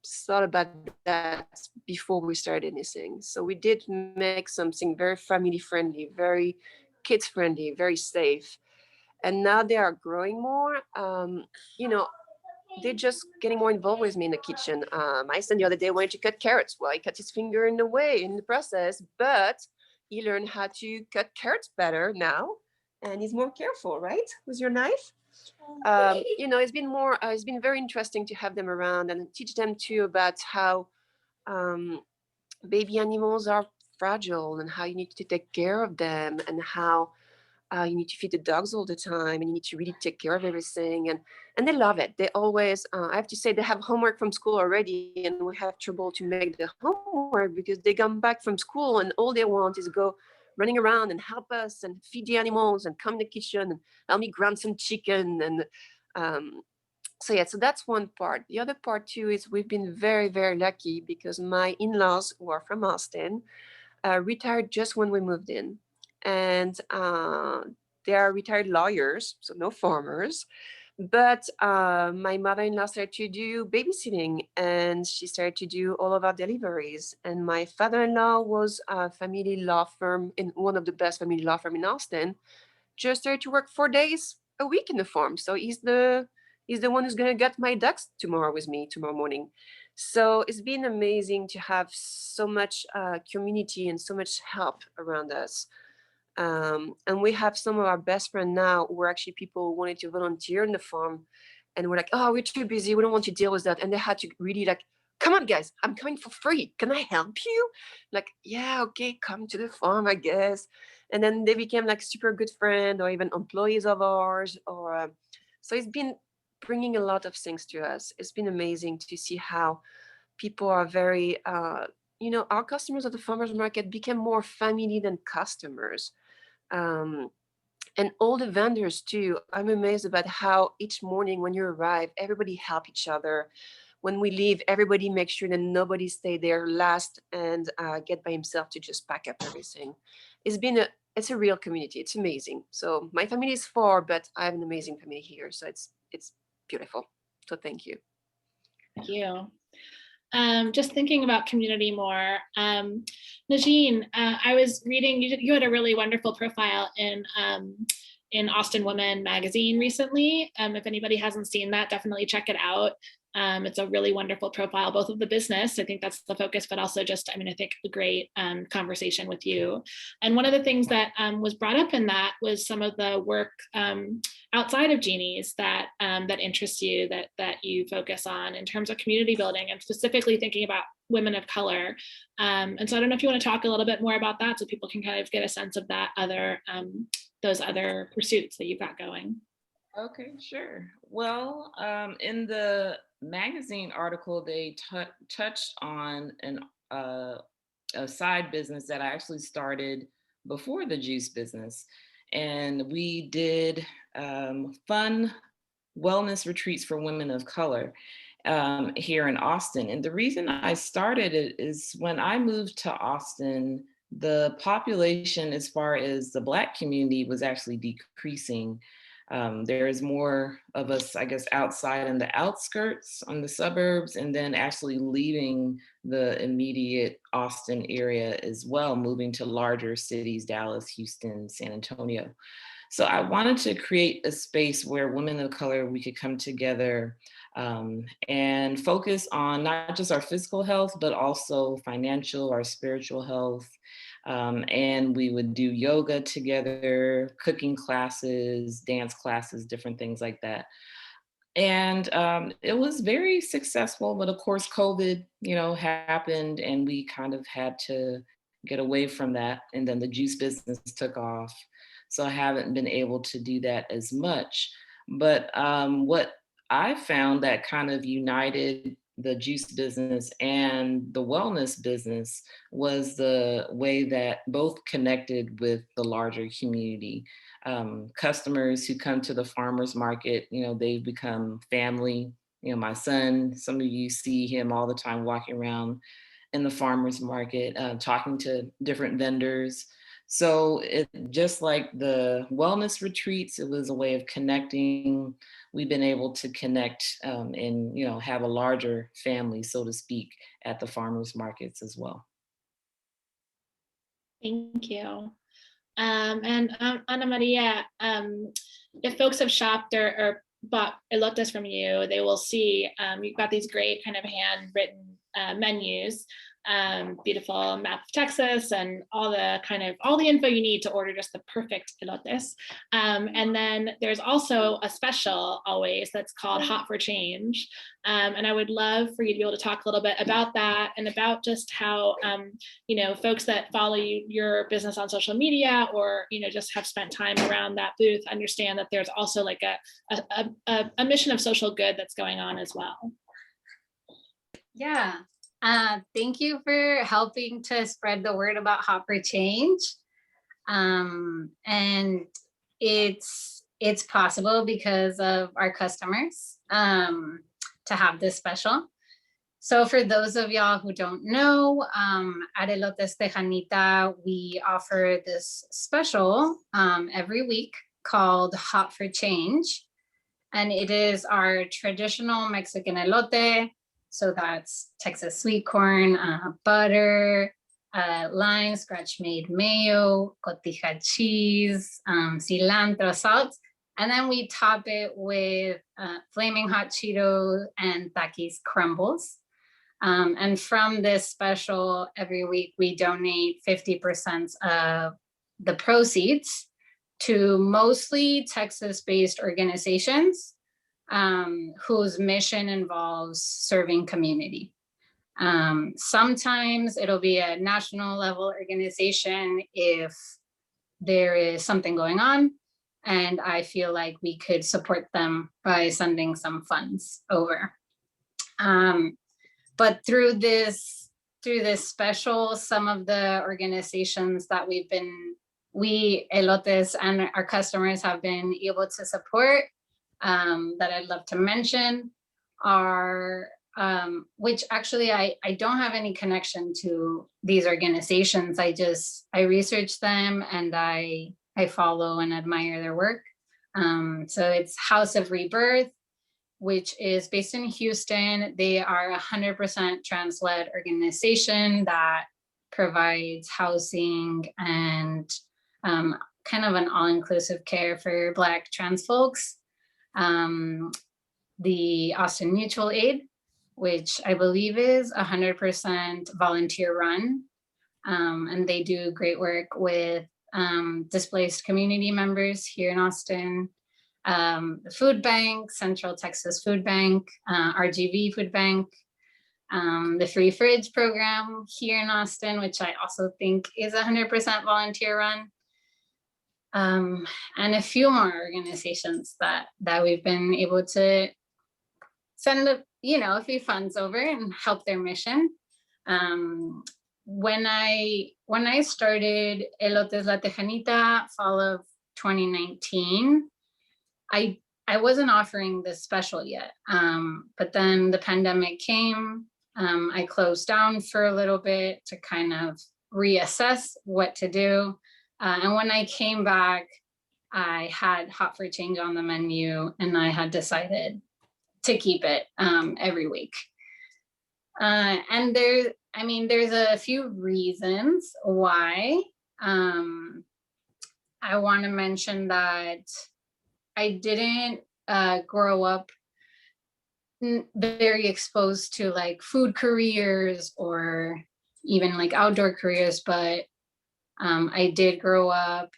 thought about that before we started anything. So we did make something very family friendly, very kids friendly, very safe. And now they are growing more. They're just getting more involved with me in the kitchen. My son the other day wanted to cut carrots. Well, he cut his finger in the process, but he learned how to cut carrots better now. And he's more careful, right? With your knife. It's been very interesting to have them around and teach them too about how baby animals are fragile and how you need to take care of them and how you need to feed the dogs all the time and you need to really take care of everything. And they love it. They always, I have to say, they have homework from school already and we have trouble to make the homework because they come back from school and all they want is go running around and help us and feed the animals and come in the kitchen and help me grind some chicken. And so that's one part. The other part too is we've been very, very lucky because my in-laws who are from Austin retired just when we moved in. And they are retired lawyers, so no farmers. But my mother-in-law started to do babysitting and she started to do all of our deliveries. And my father-in-law was a family law firm in one of the best family law firm in Austin, just started to work 4 days a week in the farm. So he's the one who's going to get my ducks tomorrow with me tomorrow morning. So it's been amazing to have so much community and so much help around us. And we have some of our best friends now who are actually people who wanted to volunteer in the farm. And we're like, oh, we're too busy. We don't want to deal with that. And they had to really like, come on, guys, I'm coming for free. Can I help you? Like, yeah, okay, come to the farm, I guess. And then they became like super good friends or even employees of ours. So it's been bringing a lot of things to us. It's been amazing to see how people are very, our customers at the farmers market became more family than customers. And all the vendors too. I'm amazed about how each morning when you arrive, everybody help each other. When we leave, everybody makes sure that nobody stay there last and get by himself to just pack up everything. It's a real community. It's amazing. So my family is 4, but I have an amazing family here. So it's beautiful. So thank you. Thank you. Just thinking about community more. Naijean, I was reading, you had a really wonderful profile in Austin Woman magazine recently. If anybody hasn't seen that, definitely check it out. It's a really wonderful profile, both of the business, I think that's the focus, but also just, I think a great conversation with you. And one of the things that was brought up in that was some of the work outside of Jeany's that interests you, that you focus on in terms of community building and specifically thinking about women of color. And so I don't know if you want to talk a little bit more about that so people can kind of get a sense of that those other pursuits that you've got going. Okay, sure. Well, in the magazine article, they touched on a side business that I actually started before the juice business. And we did fun wellness retreats for women of color here in Austin. And the reason I started it is when I moved to Austin the population as far as the Black community was actually decreasing. There is more of us, I guess, outside in the outskirts on the suburbs, and then actually leaving the immediate Austin area as well, moving to larger cities, Dallas, Houston, San Antonio. So I wanted to create a space where women of color, we could come together and focus on not just our physical health, but also financial, our spiritual health. And we would do yoga together, cooking classes, dance classes, different things like that. And it was very successful, but of course, COVID, happened, and we kind of had to get away from that. And then the juice business took off. So I haven't been able to do that as much. But what I found that kind of united the juice business and the wellness business was the way that both connected with the larger community. Customers who come to the farmers market, they become family. My son, some of you see him all the time walking around in the farmers market, talking to different vendors. So it just like the wellness retreats, it was a way of connecting. We've been able to connect and have a larger family, so to speak, at the farmers markets as well. Thank you. And Anamaria, if folks have shopped or bought elotes from you, they will see you've got these great kind of handwritten menus, beautiful map of Texas, and all the info you need to order just the perfect elotes. And then there's also a special always that's called Hot for Change. And I would love for you to be able to talk a little bit about that and about just how, folks that follow your business on social media or, just have spent time around that booth understand that there's also like a mission of social good that's going on as well. Yeah. Thank you for helping to spread the word about Hot for Change. And it's possible because of our customers to have this special. So for those of y'all who don't know, at Elotes Tejanita, we offer this special every week called Hot for Change. And it is our traditional Mexican elote. So that's Texas sweet corn, butter, lime, scratch-made mayo, cotija cheese, cilantro, salt. And then we top it with flaming hot Cheetos and Takis crumbles. And from this special, every week we donate 50% of the proceeds to mostly Texas-based organizations whose mission involves serving community. Sometimes it'll be a national level organization if there is something going on, and I feel like we could support them by sending some funds over. But through this special, some of the organizations that we Elotes and our customers have been able to support that I'd love to mention are, which actually I don't have any connection to these organizations. I research them and I follow and admire their work. So it's House of Rebirth, which is based in Houston. They are 100% trans-led organization that provides housing and kind of an all-inclusive care for Black trans folks. The Austin Mutual Aid, which I believe is 100% volunteer run. And they do great work with displaced community members here in Austin. The Food Bank, Central Texas Food Bank, RGV Food Bank, the Free Fridge program here in Austin, which I also think is 100% volunteer run. And a few more organizations that we've been able to send a few funds over and help their mission. When I started Elotes La Tejanita, fall of 2019, I wasn't offering this special yet, but then the pandemic came. I closed down for a little bit to kind of reassess what to do. And when I came back, I had Hot for Change on the menu, and I had decided to keep it every week. And there's a few reasons why. I want to mention that I didn't grow up very exposed to like food careers or even like outdoor careers, but I did grow up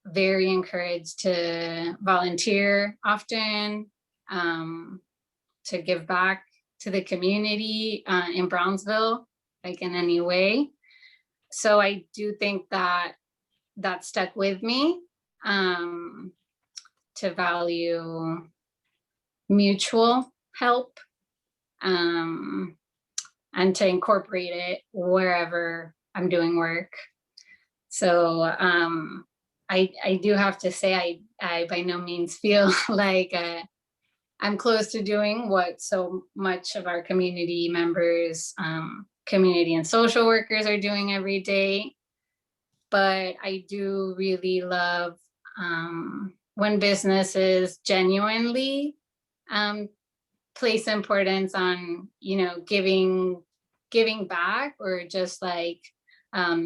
very encouraged to volunteer often, to give back to the community in Brownsville, like in any way. So I do think that stuck with me, to value mutual help, and to incorporate it wherever I'm doing work. So I do have to say, I by no means feel like I'm close to doing what so much of our community members, community and social workers are doing every day. But I do really love when businesses genuinely place importance on, giving back, or just like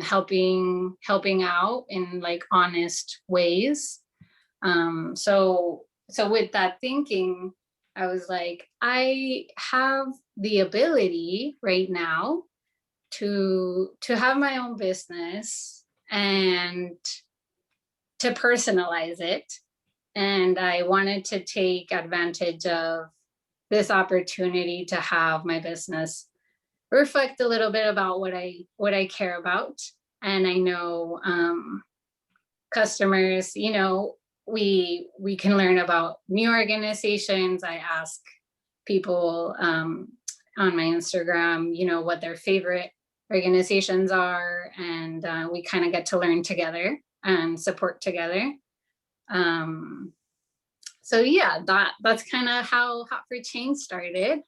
helping out in like honest ways. So with that thinking, I was like, I have the ability right now to have my own business and to personalize it. And I wanted to take advantage of this opportunity to have my business reflect a little bit about what I care about. And I know customers, we can learn about new organizations. I ask people on my Instagram, what their favorite organizations are, and we kind of get to learn together and support together. So yeah, that's kind of how Hot for Change started.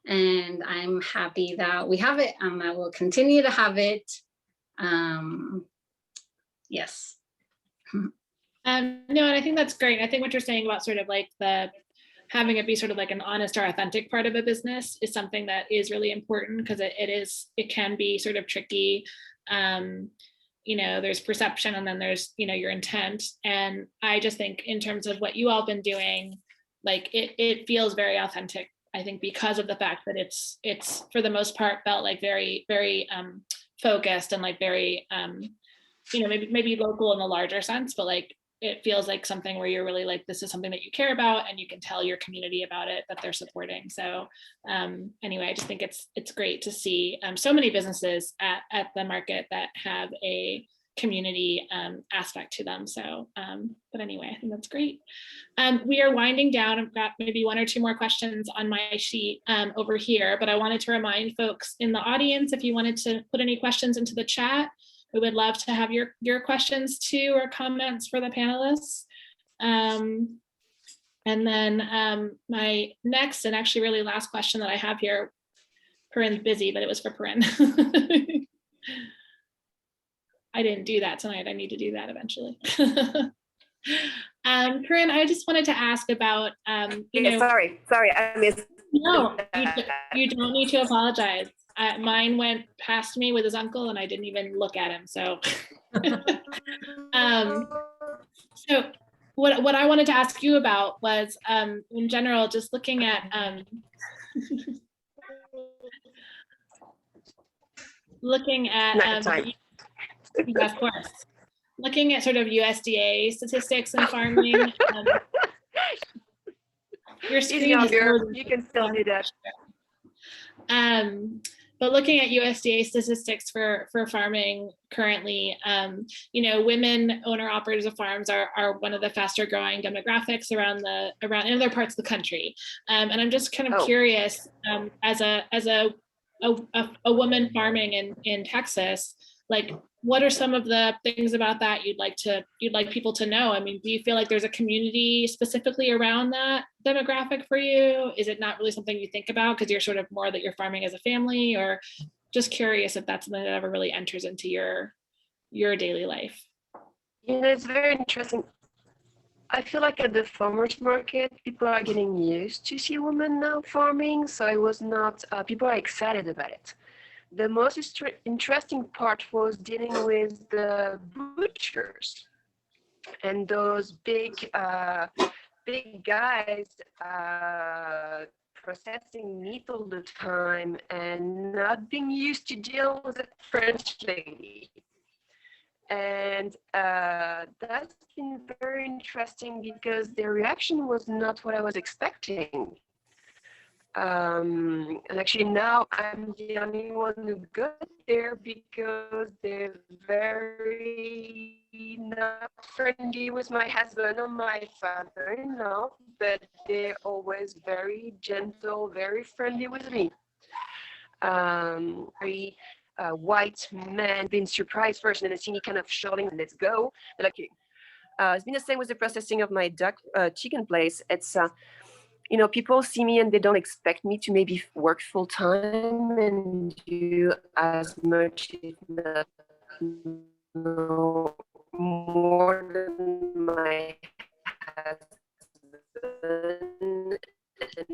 And I'm happy that we have it, and that we'll continue to have it. Yes. No, and I think that's great. I think what you're saying about sort of like having it be sort of like an honest or authentic part of a business is something that is really important, because it can be sort of tricky. There's perception, and then there's, your intent. And I just think in terms of what you all been doing, like it feels very authentic, I think, because of the fact that it's for the most part felt like very, very focused, and like very, maybe local in a larger sense, but like it feels like something where you're really like, this is something that you care about, and you can tell your community about it, that they're supporting. So anyway, I just think it's great to see so many businesses at the market that have a community aspect to them. So, but anyway, I think that's great. We are winding down. I've got maybe one or two more questions on my sheet over here, but I wanted to remind folks in the audience, if you wanted to put any questions into the chat, we would love to have your questions too, or comments for the panelists. And then my next and actually really last question that I have here, Perrine's busy, but it was for Perrine. I didn't do that tonight. I need to do that eventually. Perrine, I just wanted to ask about, Sorry, I missed. No, you don't need to apologize. Mine went past me with his uncle, and I didn't even look at him. So, so what I wanted to ask you about was, in general, just looking at yeah, of course, looking at sort of USDA statistics in farming. Your screen you can still do that. But looking at USDA statistics for farming currently, women owner operators of farms are one of the faster growing demographics around in other parts of the country. And I'm just kind of curious, as a woman farming in Texas, like, what are some of the things about that you'd like people to know? I mean, do you feel like there's a community specifically around that demographic for you? Is it not really something you think about because you're sort of more that you're farming as a family? Or just curious if that's something that ever really enters into your daily life. You know, it's very interesting. I feel like at the farmers market, people are getting used to see women now farming, so I was not, people are excited about it. The most interesting part was dealing with the butchers and those big guys processing meat all the time and not being used to deal with a French lady. And that's been very interesting because their reaction was not what I was expecting. And actually now I'm the only one who got there because they're very not friendly with my husband or my father-in-law, but they're always very gentle, very friendly with me. Very white man being surprised first and then see me kind of shouting, let's go. They're like, it's been the same with the processing of my chicken place. It's, you know, people see me and they don't expect me to maybe work full time and do as much, if not more than my husband, and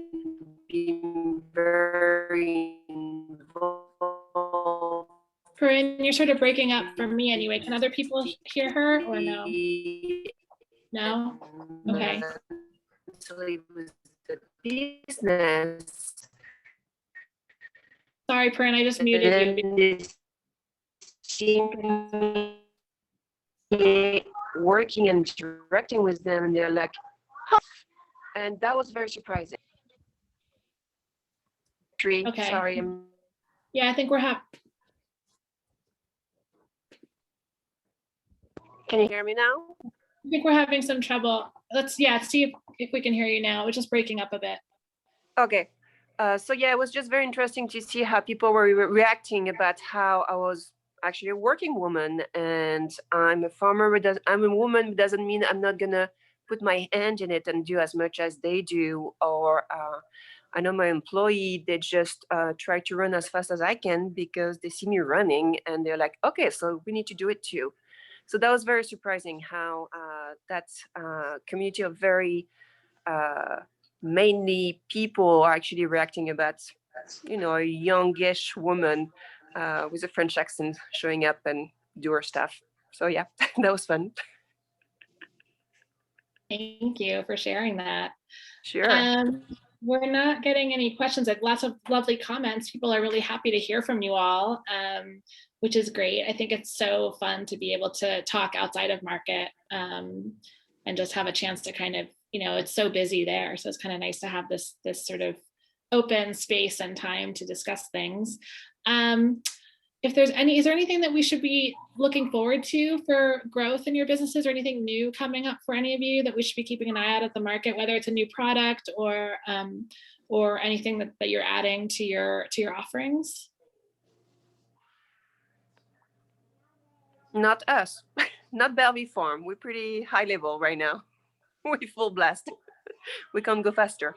being very involved. Perrine, you're sort of breaking up for me anyway. Can other people hear her or no? No? Okay. With the business. Sorry, Perrine, I just muted you. Working and directing with them, and they're like, huh. And that was very surprising. Okay. Sorry. Yeah, I think we're Can you hear me now? I think we're having some trouble. Let's see if we can hear you now. It was just breaking up a bit. Okay. So yeah, it was just very interesting to see how people were reacting about how I was actually a working woman, and I'm a farmer. I'm a woman. Doesn't mean I'm not gonna put my hand in it and do as much as they do. Or I know my employee, they just try to run as fast as I can because they see me running, and they're like, okay, so we need to do it too. So that was very surprising how that community of very mainly people are actually reacting about, you know, a youngish woman with a French accent showing up and do her stuff. So yeah, that was fun. Thank you for sharing that. Sure. We're not getting any questions, like lots of lovely comments. People are really happy to hear from you all, which is great. I think it's so fun to be able to talk outside of market and just have a chance to kind of, you know, it's so busy there. So it's kind of nice to have this sort of open space and time to discuss things. Is there anything that we should be looking forward to for growth in your businesses, or anything new coming up for any of you that we should be keeping an eye out at the market, whether it's a new product or anything that you're adding to your offerings? Not us, not Belle Farm. We're pretty high level right now. We're full blast. We can't go faster.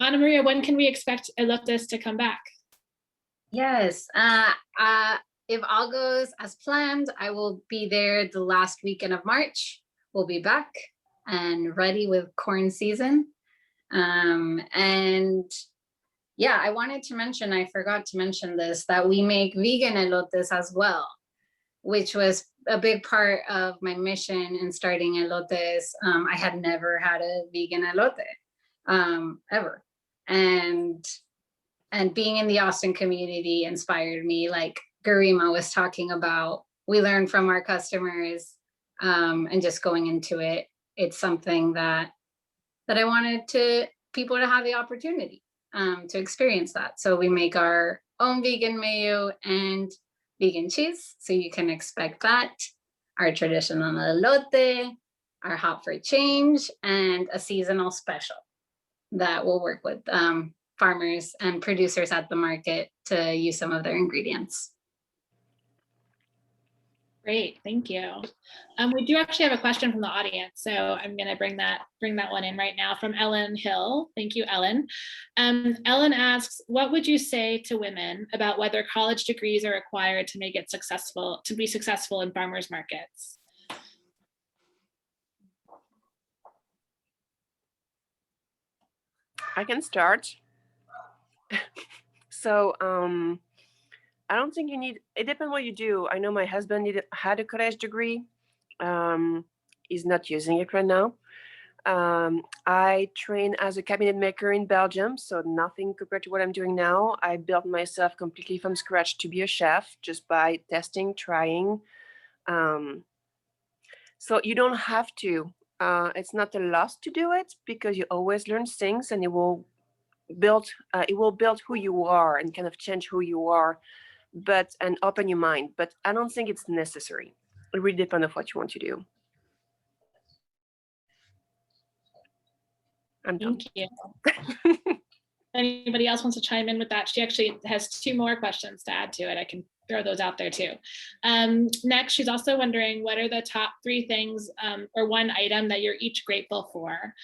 Anamaria, when can we expect Elotes to come back? Yes, if all goes as planned, I will be there the last weekend of March. We'll be back and ready with corn season. And yeah, I wanted to mention, I forgot to mention this, that we make vegan elotes as well, which was a big part of my mission in starting Elotes. I had never had a vegan elote ever. And being in the Austin community inspired me, like Garrima was talking about. We learn from our customers, and just going into it, it's something that I wanted people to have the opportunity to experience that. So we make our own vegan mayo and vegan cheese, so you can expect that. Our traditional elote, our hop for change, and a seasonal special that will work with farmers and producers at the market to use some of their ingredients. Great, thank you. We do actually have a question from the audience, so I'm going to bring that one in right now from Ellen Hill. Thank you, Ellen. Ellen asks, what would you say to women about whether college degrees are required to make it successful, to be successful in farmers markets? I can start. So I don't think you need, it depends what you do. I know my husband had a college degree. He's not using it right now. I trained as a cabinet maker in Belgium, so nothing compared to what I'm doing now. I built myself completely from scratch to be a chef just by testing, trying. So you don't have to. It's not a loss to do it because you always learn things, and it will build who you are and kind of change who you are, and open your mind. But I don't think it's necessary. It really depends on what you want to do. I'm done. Thank you. Anybody else wants to chime in with that? She actually has 2 more questions to add to it. I can throw those out there too. Next, she's also wondering, what are the top 3 things or one item that you're each grateful for,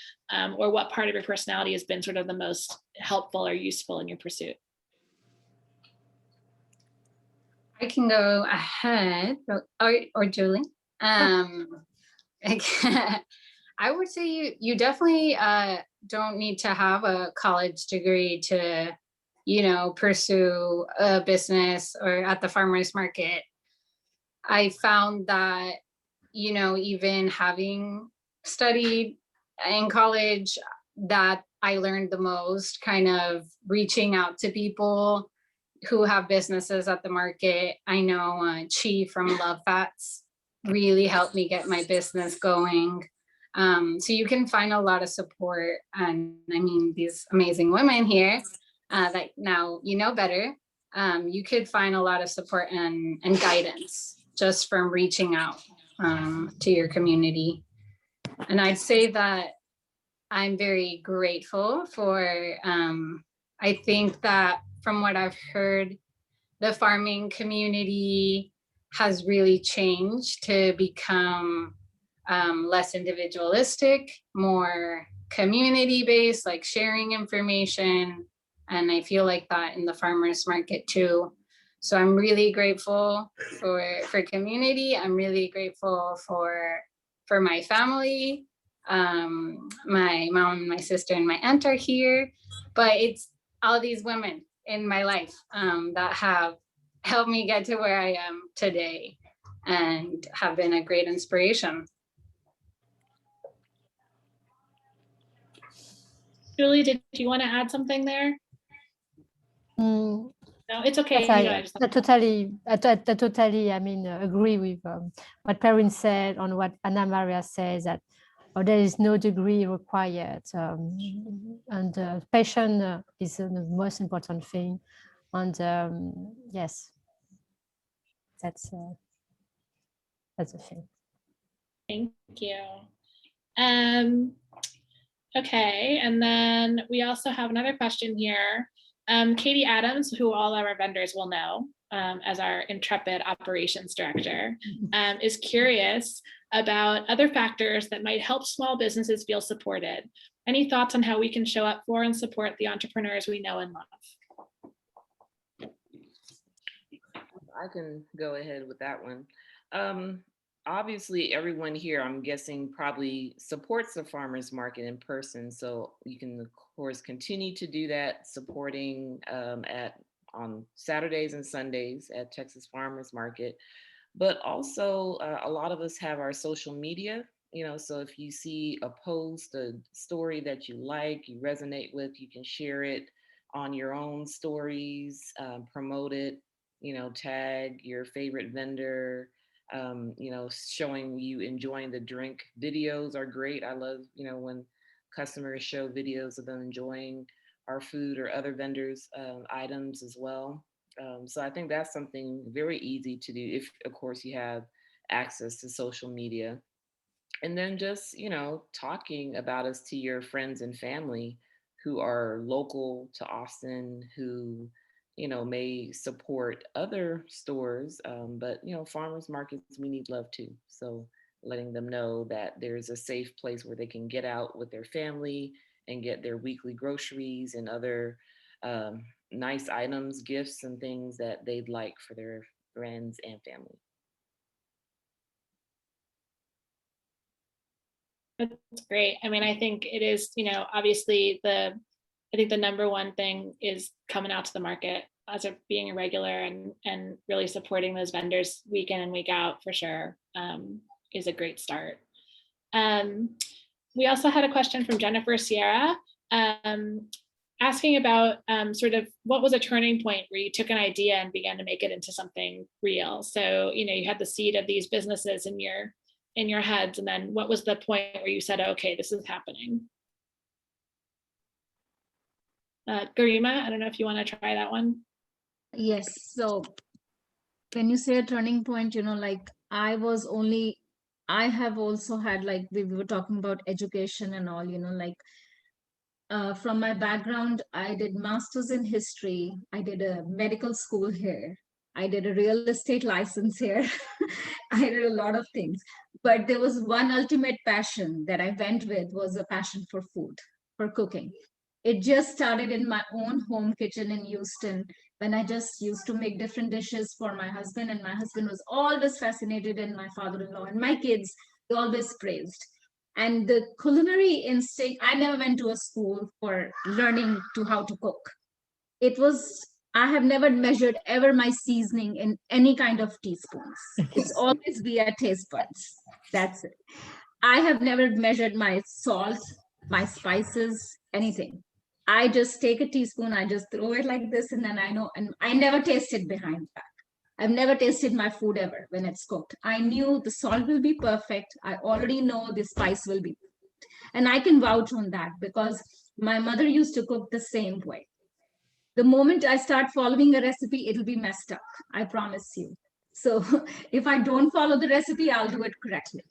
or what part of your personality has been sort of the most helpful or useful in your pursuit? I can go ahead, or Julie. I would say you definitely don't need to have a college degree to, pursue a business or at the farmers market. I found that, even having studied in college, that I learned the most, kind of reaching out to people who have businesses at the market. I know Chi from Love Fats really helped me get my business going. So you can find a lot of support, and I mean, these amazing women here that now you know better, you could find a lot of support and guidance just from reaching out to your community. And I'd say that I'm very grateful for, I think that from what I've heard, the farming community has really changed to become less individualistic, more community-based, like sharing information. And I feel like that in the farmers market too. So I'm really grateful for community. I'm really grateful for my family. My mom, my sister, and my aunt are here, but it's all these women in my life that have helped me get to where I am today and have been a great inspiration. Julie, did you want to add something there? No, it's okay. Yes, I totally, I mean, agree with what Perrine said, on what Anamaria says, that there is no degree required, and passion is the most important thing. And yes, that's the thing. Thank you. Okay, and then we also have another question here. Katie Adams, who all our vendors will know as our intrepid operations director, is curious about other factors that might help small businesses feel supported. Any thoughts on how we can show up for and support the entrepreneurs we know and love? I can go ahead with that one. Obviously, everyone here, I'm guessing, probably supports the farmers market in person. So you can, of course, continue to do that, supporting on Saturdays and Sundays at Texas Farmers Market. But also, a lot of us have our social media, so if you see a post, a story that you like, you resonate with, you can share it on your own stories, promote it, tag your favorite vendor. Showing you enjoying the drink. Videos are great. I love, when customers show videos of them enjoying our food or other vendors' items as well. So I think that's something very easy to do if, of course, you have access to social media. And then just, talking about us to your friends and family who are local to Austin, who, may support other stores, but farmers markets, we need love too. So letting them know that there's a safe place where they can get out with their family and get their weekly groceries and other nice items, gifts, and things that they'd like for their friends and family. That's great. I mean, I think it is, obviously I think the number one thing is coming out to the market as being a regular and really supporting those vendors week in and week out for sure is a great start. We also had a question from Jennifer Sierra asking about sort of what was a turning point where you took an idea and began to make it into something real. So, you had the seed of these businesses in your heads, and then what was the point where you said, okay, this is happening? Garima, I don't know if you want to try that one. Yes. So when you say a turning point, I have also had, like, we were talking about education and all, from my background, I did master's in history. I did a medical school here. I did a real estate license here. I did a lot of things. But there was one ultimate passion that I went with, was a passion for food, for cooking. It just started in my own home kitchen in Houston when I just used to make different dishes for my husband. And my husband was always fascinated, and my father-in-law and my kids, they always praised. And the culinary instinct, I never went to a school for learning how to cook. I have never measured ever my seasoning in any kind of teaspoons. It's always via taste buds. That's it. I have never measured my salt, my spices, anything. I just take a teaspoon, I just throw it like this, and then I know, and I never tasted behind that. I've never tasted my food ever when it's cooked. I knew the salt will be perfect. I already know the spice will be. And I can vouch on that because my mother used to cook the same way. The moment I start following a recipe, it'll be messed up. I promise you. So if I don't follow the recipe, I'll do it correctly.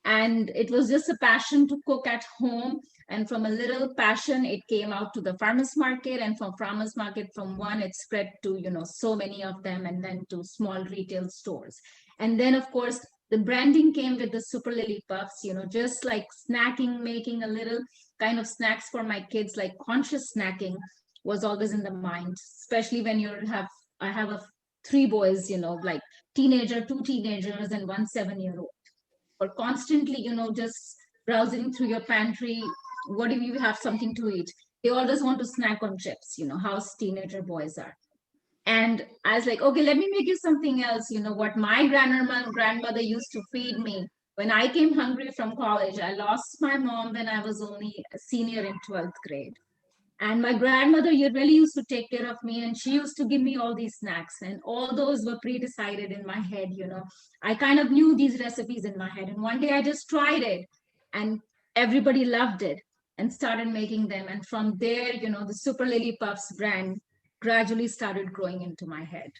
And it was just a passion to cook at home. And from a little passion, it came out to the farmers market, and from farmers market, from one, it spread to, so many of them, and then to small retail stores. And then, of course, the branding came with the Super Lily Puffs, just like snacking, making a little kind of snacks for my kids, like conscious snacking was always in the mind, especially when I have 3 boys, like two teenagers and 1 7-year-old. Or constantly, just browsing through your pantry. What if you have something to eat? They always want to snack on chips, how teenager boys are. And I was like, okay, let me make you something else. What my grandmother used to feed me when I came hungry from college. I lost my mom when I was only a senior in 12th grade. And my grandmother really used to take care of me, and she used to give me all these snacks, and all those were pre-decided in my head. I kind of knew these recipes in my head, and one day I just tried it, and everybody loved it and started making them. And from there, the Super Lily Puffs brand gradually started growing into my head,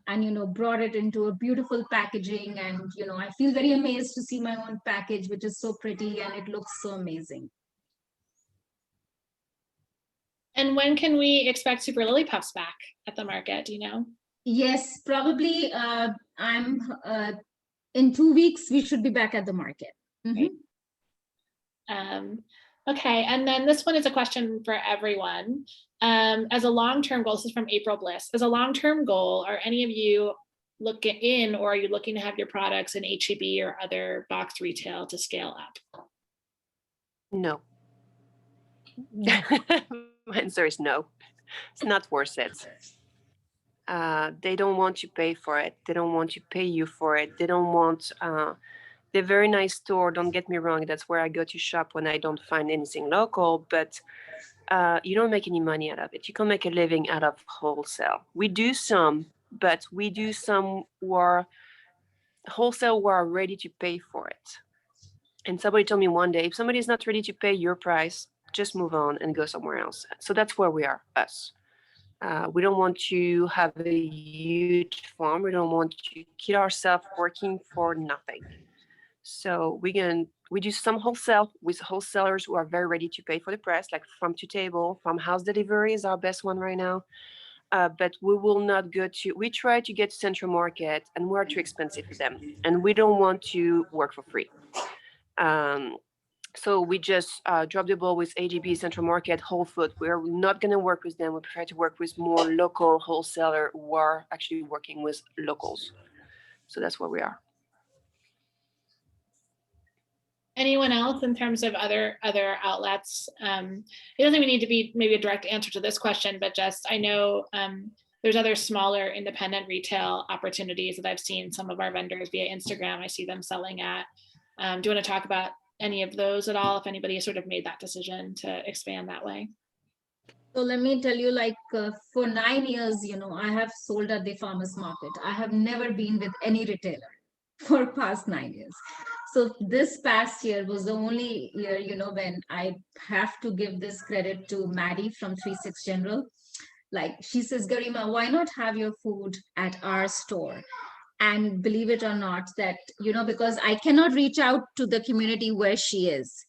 and brought it into a beautiful packaging. And I feel very amazed to see my own package, which is so pretty and it looks so amazing. And when can we expect Super Lily Puffs back at the market? Do you know? Yes, probably. In 2 weeks, we should be back at the market. Mm-hmm. Okay, and then this one is a question for everyone. As a long-term goal, this is from April Bliss. As a long-term goal, are any of you looking or are you looking to have your products in H-E-B or other box retail to scale up? No. My answer is no. It's not worth it. They don't want to pay for it. They don't want to pay you for it. They don't want the very nice store. Don't get me wrong. That's where I go to shop when I don't find anything local. But you don't make any money out of it. You can make a living out of wholesale. We do some, but we do some where wholesale were ready to pay for it. And somebody told me one day, if somebody is not ready to pay your price, just move on and go somewhere else. So that's where we are, us. We don't want to have a huge farm. We don't want to kill ourselves working for nothing. So we do some wholesale with wholesalers who are very ready to pay for the price, like farm to table, farmhouse delivery is our best one right now. but we will not go to, we try to get to Central Market and we're too expensive for them. And we don't want to work for free. So we just drop the ball with AGB, Central Market, Whole Foods. We're not going to work with them. We prefer to work with more local wholesaler who are actually working with locals. So that's where we are. Anyone else in terms of other outlets? It doesn't even need to be maybe a direct answer to this question, but just I know there's other smaller independent retail opportunities that I've seen some of our vendors via Instagram. I see them selling at. Do you want to talk about any of those at all, if anybody has sort of made that decision to expand that way? So let me tell you, like for 9 years, I have sold at the farmers market. I have never been with any retailer for past 9 years. So this past year was the only year, when I have to give this credit to Maddie from 36 General. Like she says, Garima, why not have your food at our store? And believe it or not, that, because I cannot reach out to the community where she is.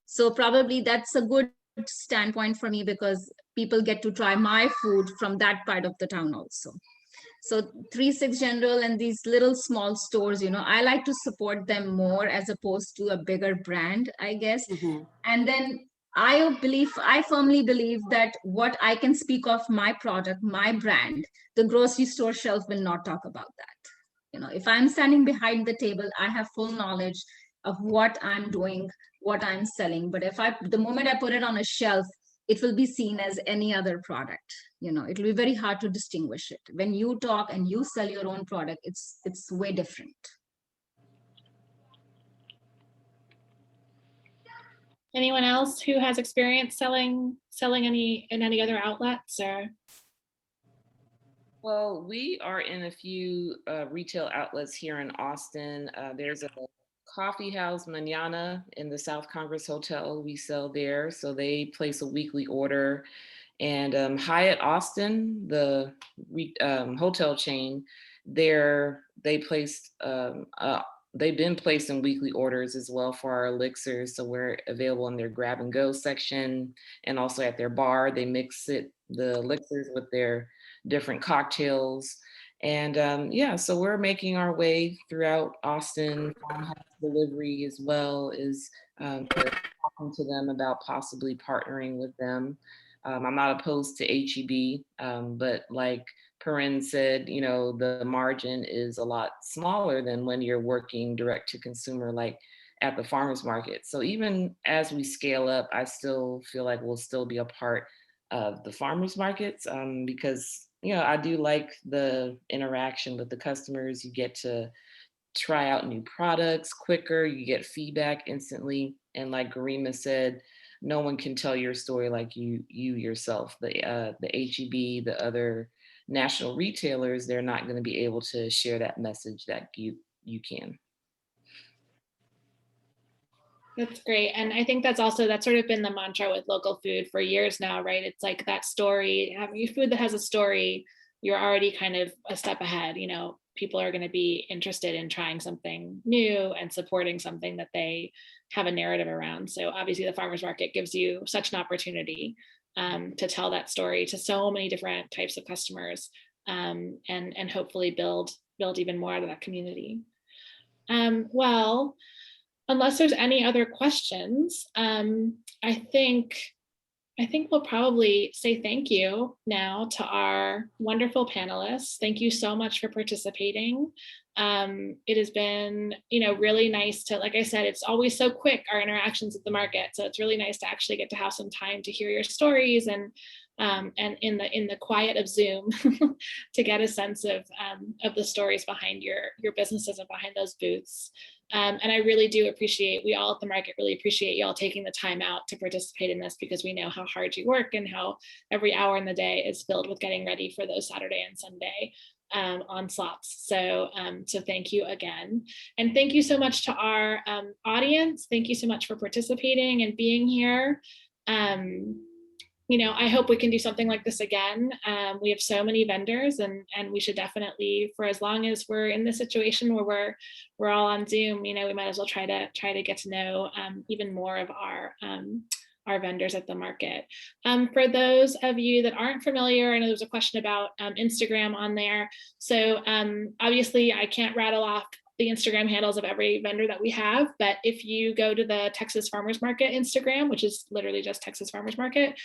So probably that's a good standpoint for me because people get to try my food from that part of the town also. So 36 General and these little small stores, I like to support them more as opposed to a bigger brand, I guess. Mm-hmm. And then I firmly believe that what I can speak of my product, my brand, the grocery store shelf will not talk about that. If I'm standing behind the table, I have full knowledge of what I'm doing, what I'm selling. But the moment I put it on a shelf, it will be seen as any other product. It will be very hard to distinguish it. When you talk and you sell your own product, it's way different. Anyone else who has experience selling in any other outlets or? Well, we are in a few retail outlets here in Austin. There's a coffee house, Manana, in the South Congress Hotel. We sell there, so they place a weekly order. And Hyatt Austin, the hotel chain, they've been placing weekly orders as well for our elixirs. So we're available in their grab and go section and also at their bar. They mix the elixirs with their different cocktails. And so we're making our way throughout Austin. Farmhouse Delivery as well is talking to them about possibly partnering with them. I'm not opposed to HEB, but like Perrine said, the margin is a lot smaller than when you're working direct to consumer, like at the farmers market. So even as we scale up, I still feel like we'll still be a part of the farmers markets because, I do like the interaction with the customers. You get to try out new products quicker, you get feedback instantly. And like Garima said, no one can tell your story like you yourself. The HEB, the other national retailers, they're not going to be able to share that message that you can. That's great. And I think that's sort of been the mantra with local food for years now, right? It's like that story, having your food that has a story, you're already kind of a step ahead. People are going to be interested in trying something new and supporting something that they have a narrative around. So obviously the farmers market gives you such an opportunity to tell that story to so many different types of customers and hopefully build even more out of that community. Well, unless there's any other questions, I think we'll probably say thank you now to our wonderful panelists. Thank you so much for participating. It has been, really nice to, like I said, it's always so quick, our interactions at the market. So it's really nice to actually get to have some time to hear your stories and in the quiet of Zoom to get a sense of the stories behind your businesses and behind those booths. And I really do appreciate, we all at the market really appreciate you all taking the time out to participate in this because we know how hard you work and how every hour in the day is filled with getting ready for those Saturday and Sunday onslaughts. So thank you again. And thank you so much to our audience. Thank you so much for participating and being here. I hope we can do something like this again. We have so many vendors and we should definitely, for as long as we're in this situation where we're all on Zoom, we might as well try to get to know even more of our our vendors at the market. For those of you that aren't familiar, I know there's a question about Instagram on there. So obviously I can't rattle off the Instagram handles of every vendor that we have, but if you go to the Texas Farmers Market Instagram, which is literally just Texas Farmers Market,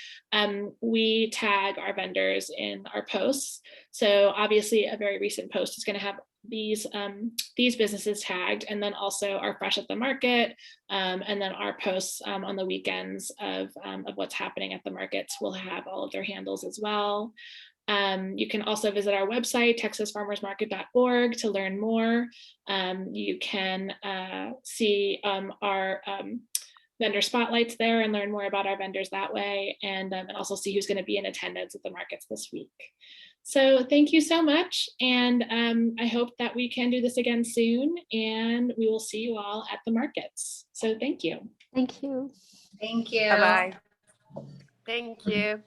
we tag our vendors in our posts. So obviously a very recent post is going to have these businesses tagged, and then also our Fresh at the Market, and then our posts on the weekends of what's happening at the markets will have all of their handles as well. You can also visit our website, texasfarmersmarket.org, to learn more. You can see our vendor spotlights there and learn more about our vendors that way, and also see who's going to be in attendance at the markets this week. So thank you so much, and I hope that we can do this again soon, and we will see you all at the markets. So thank you. Thank you. Thank you. Bye-bye. Thank you.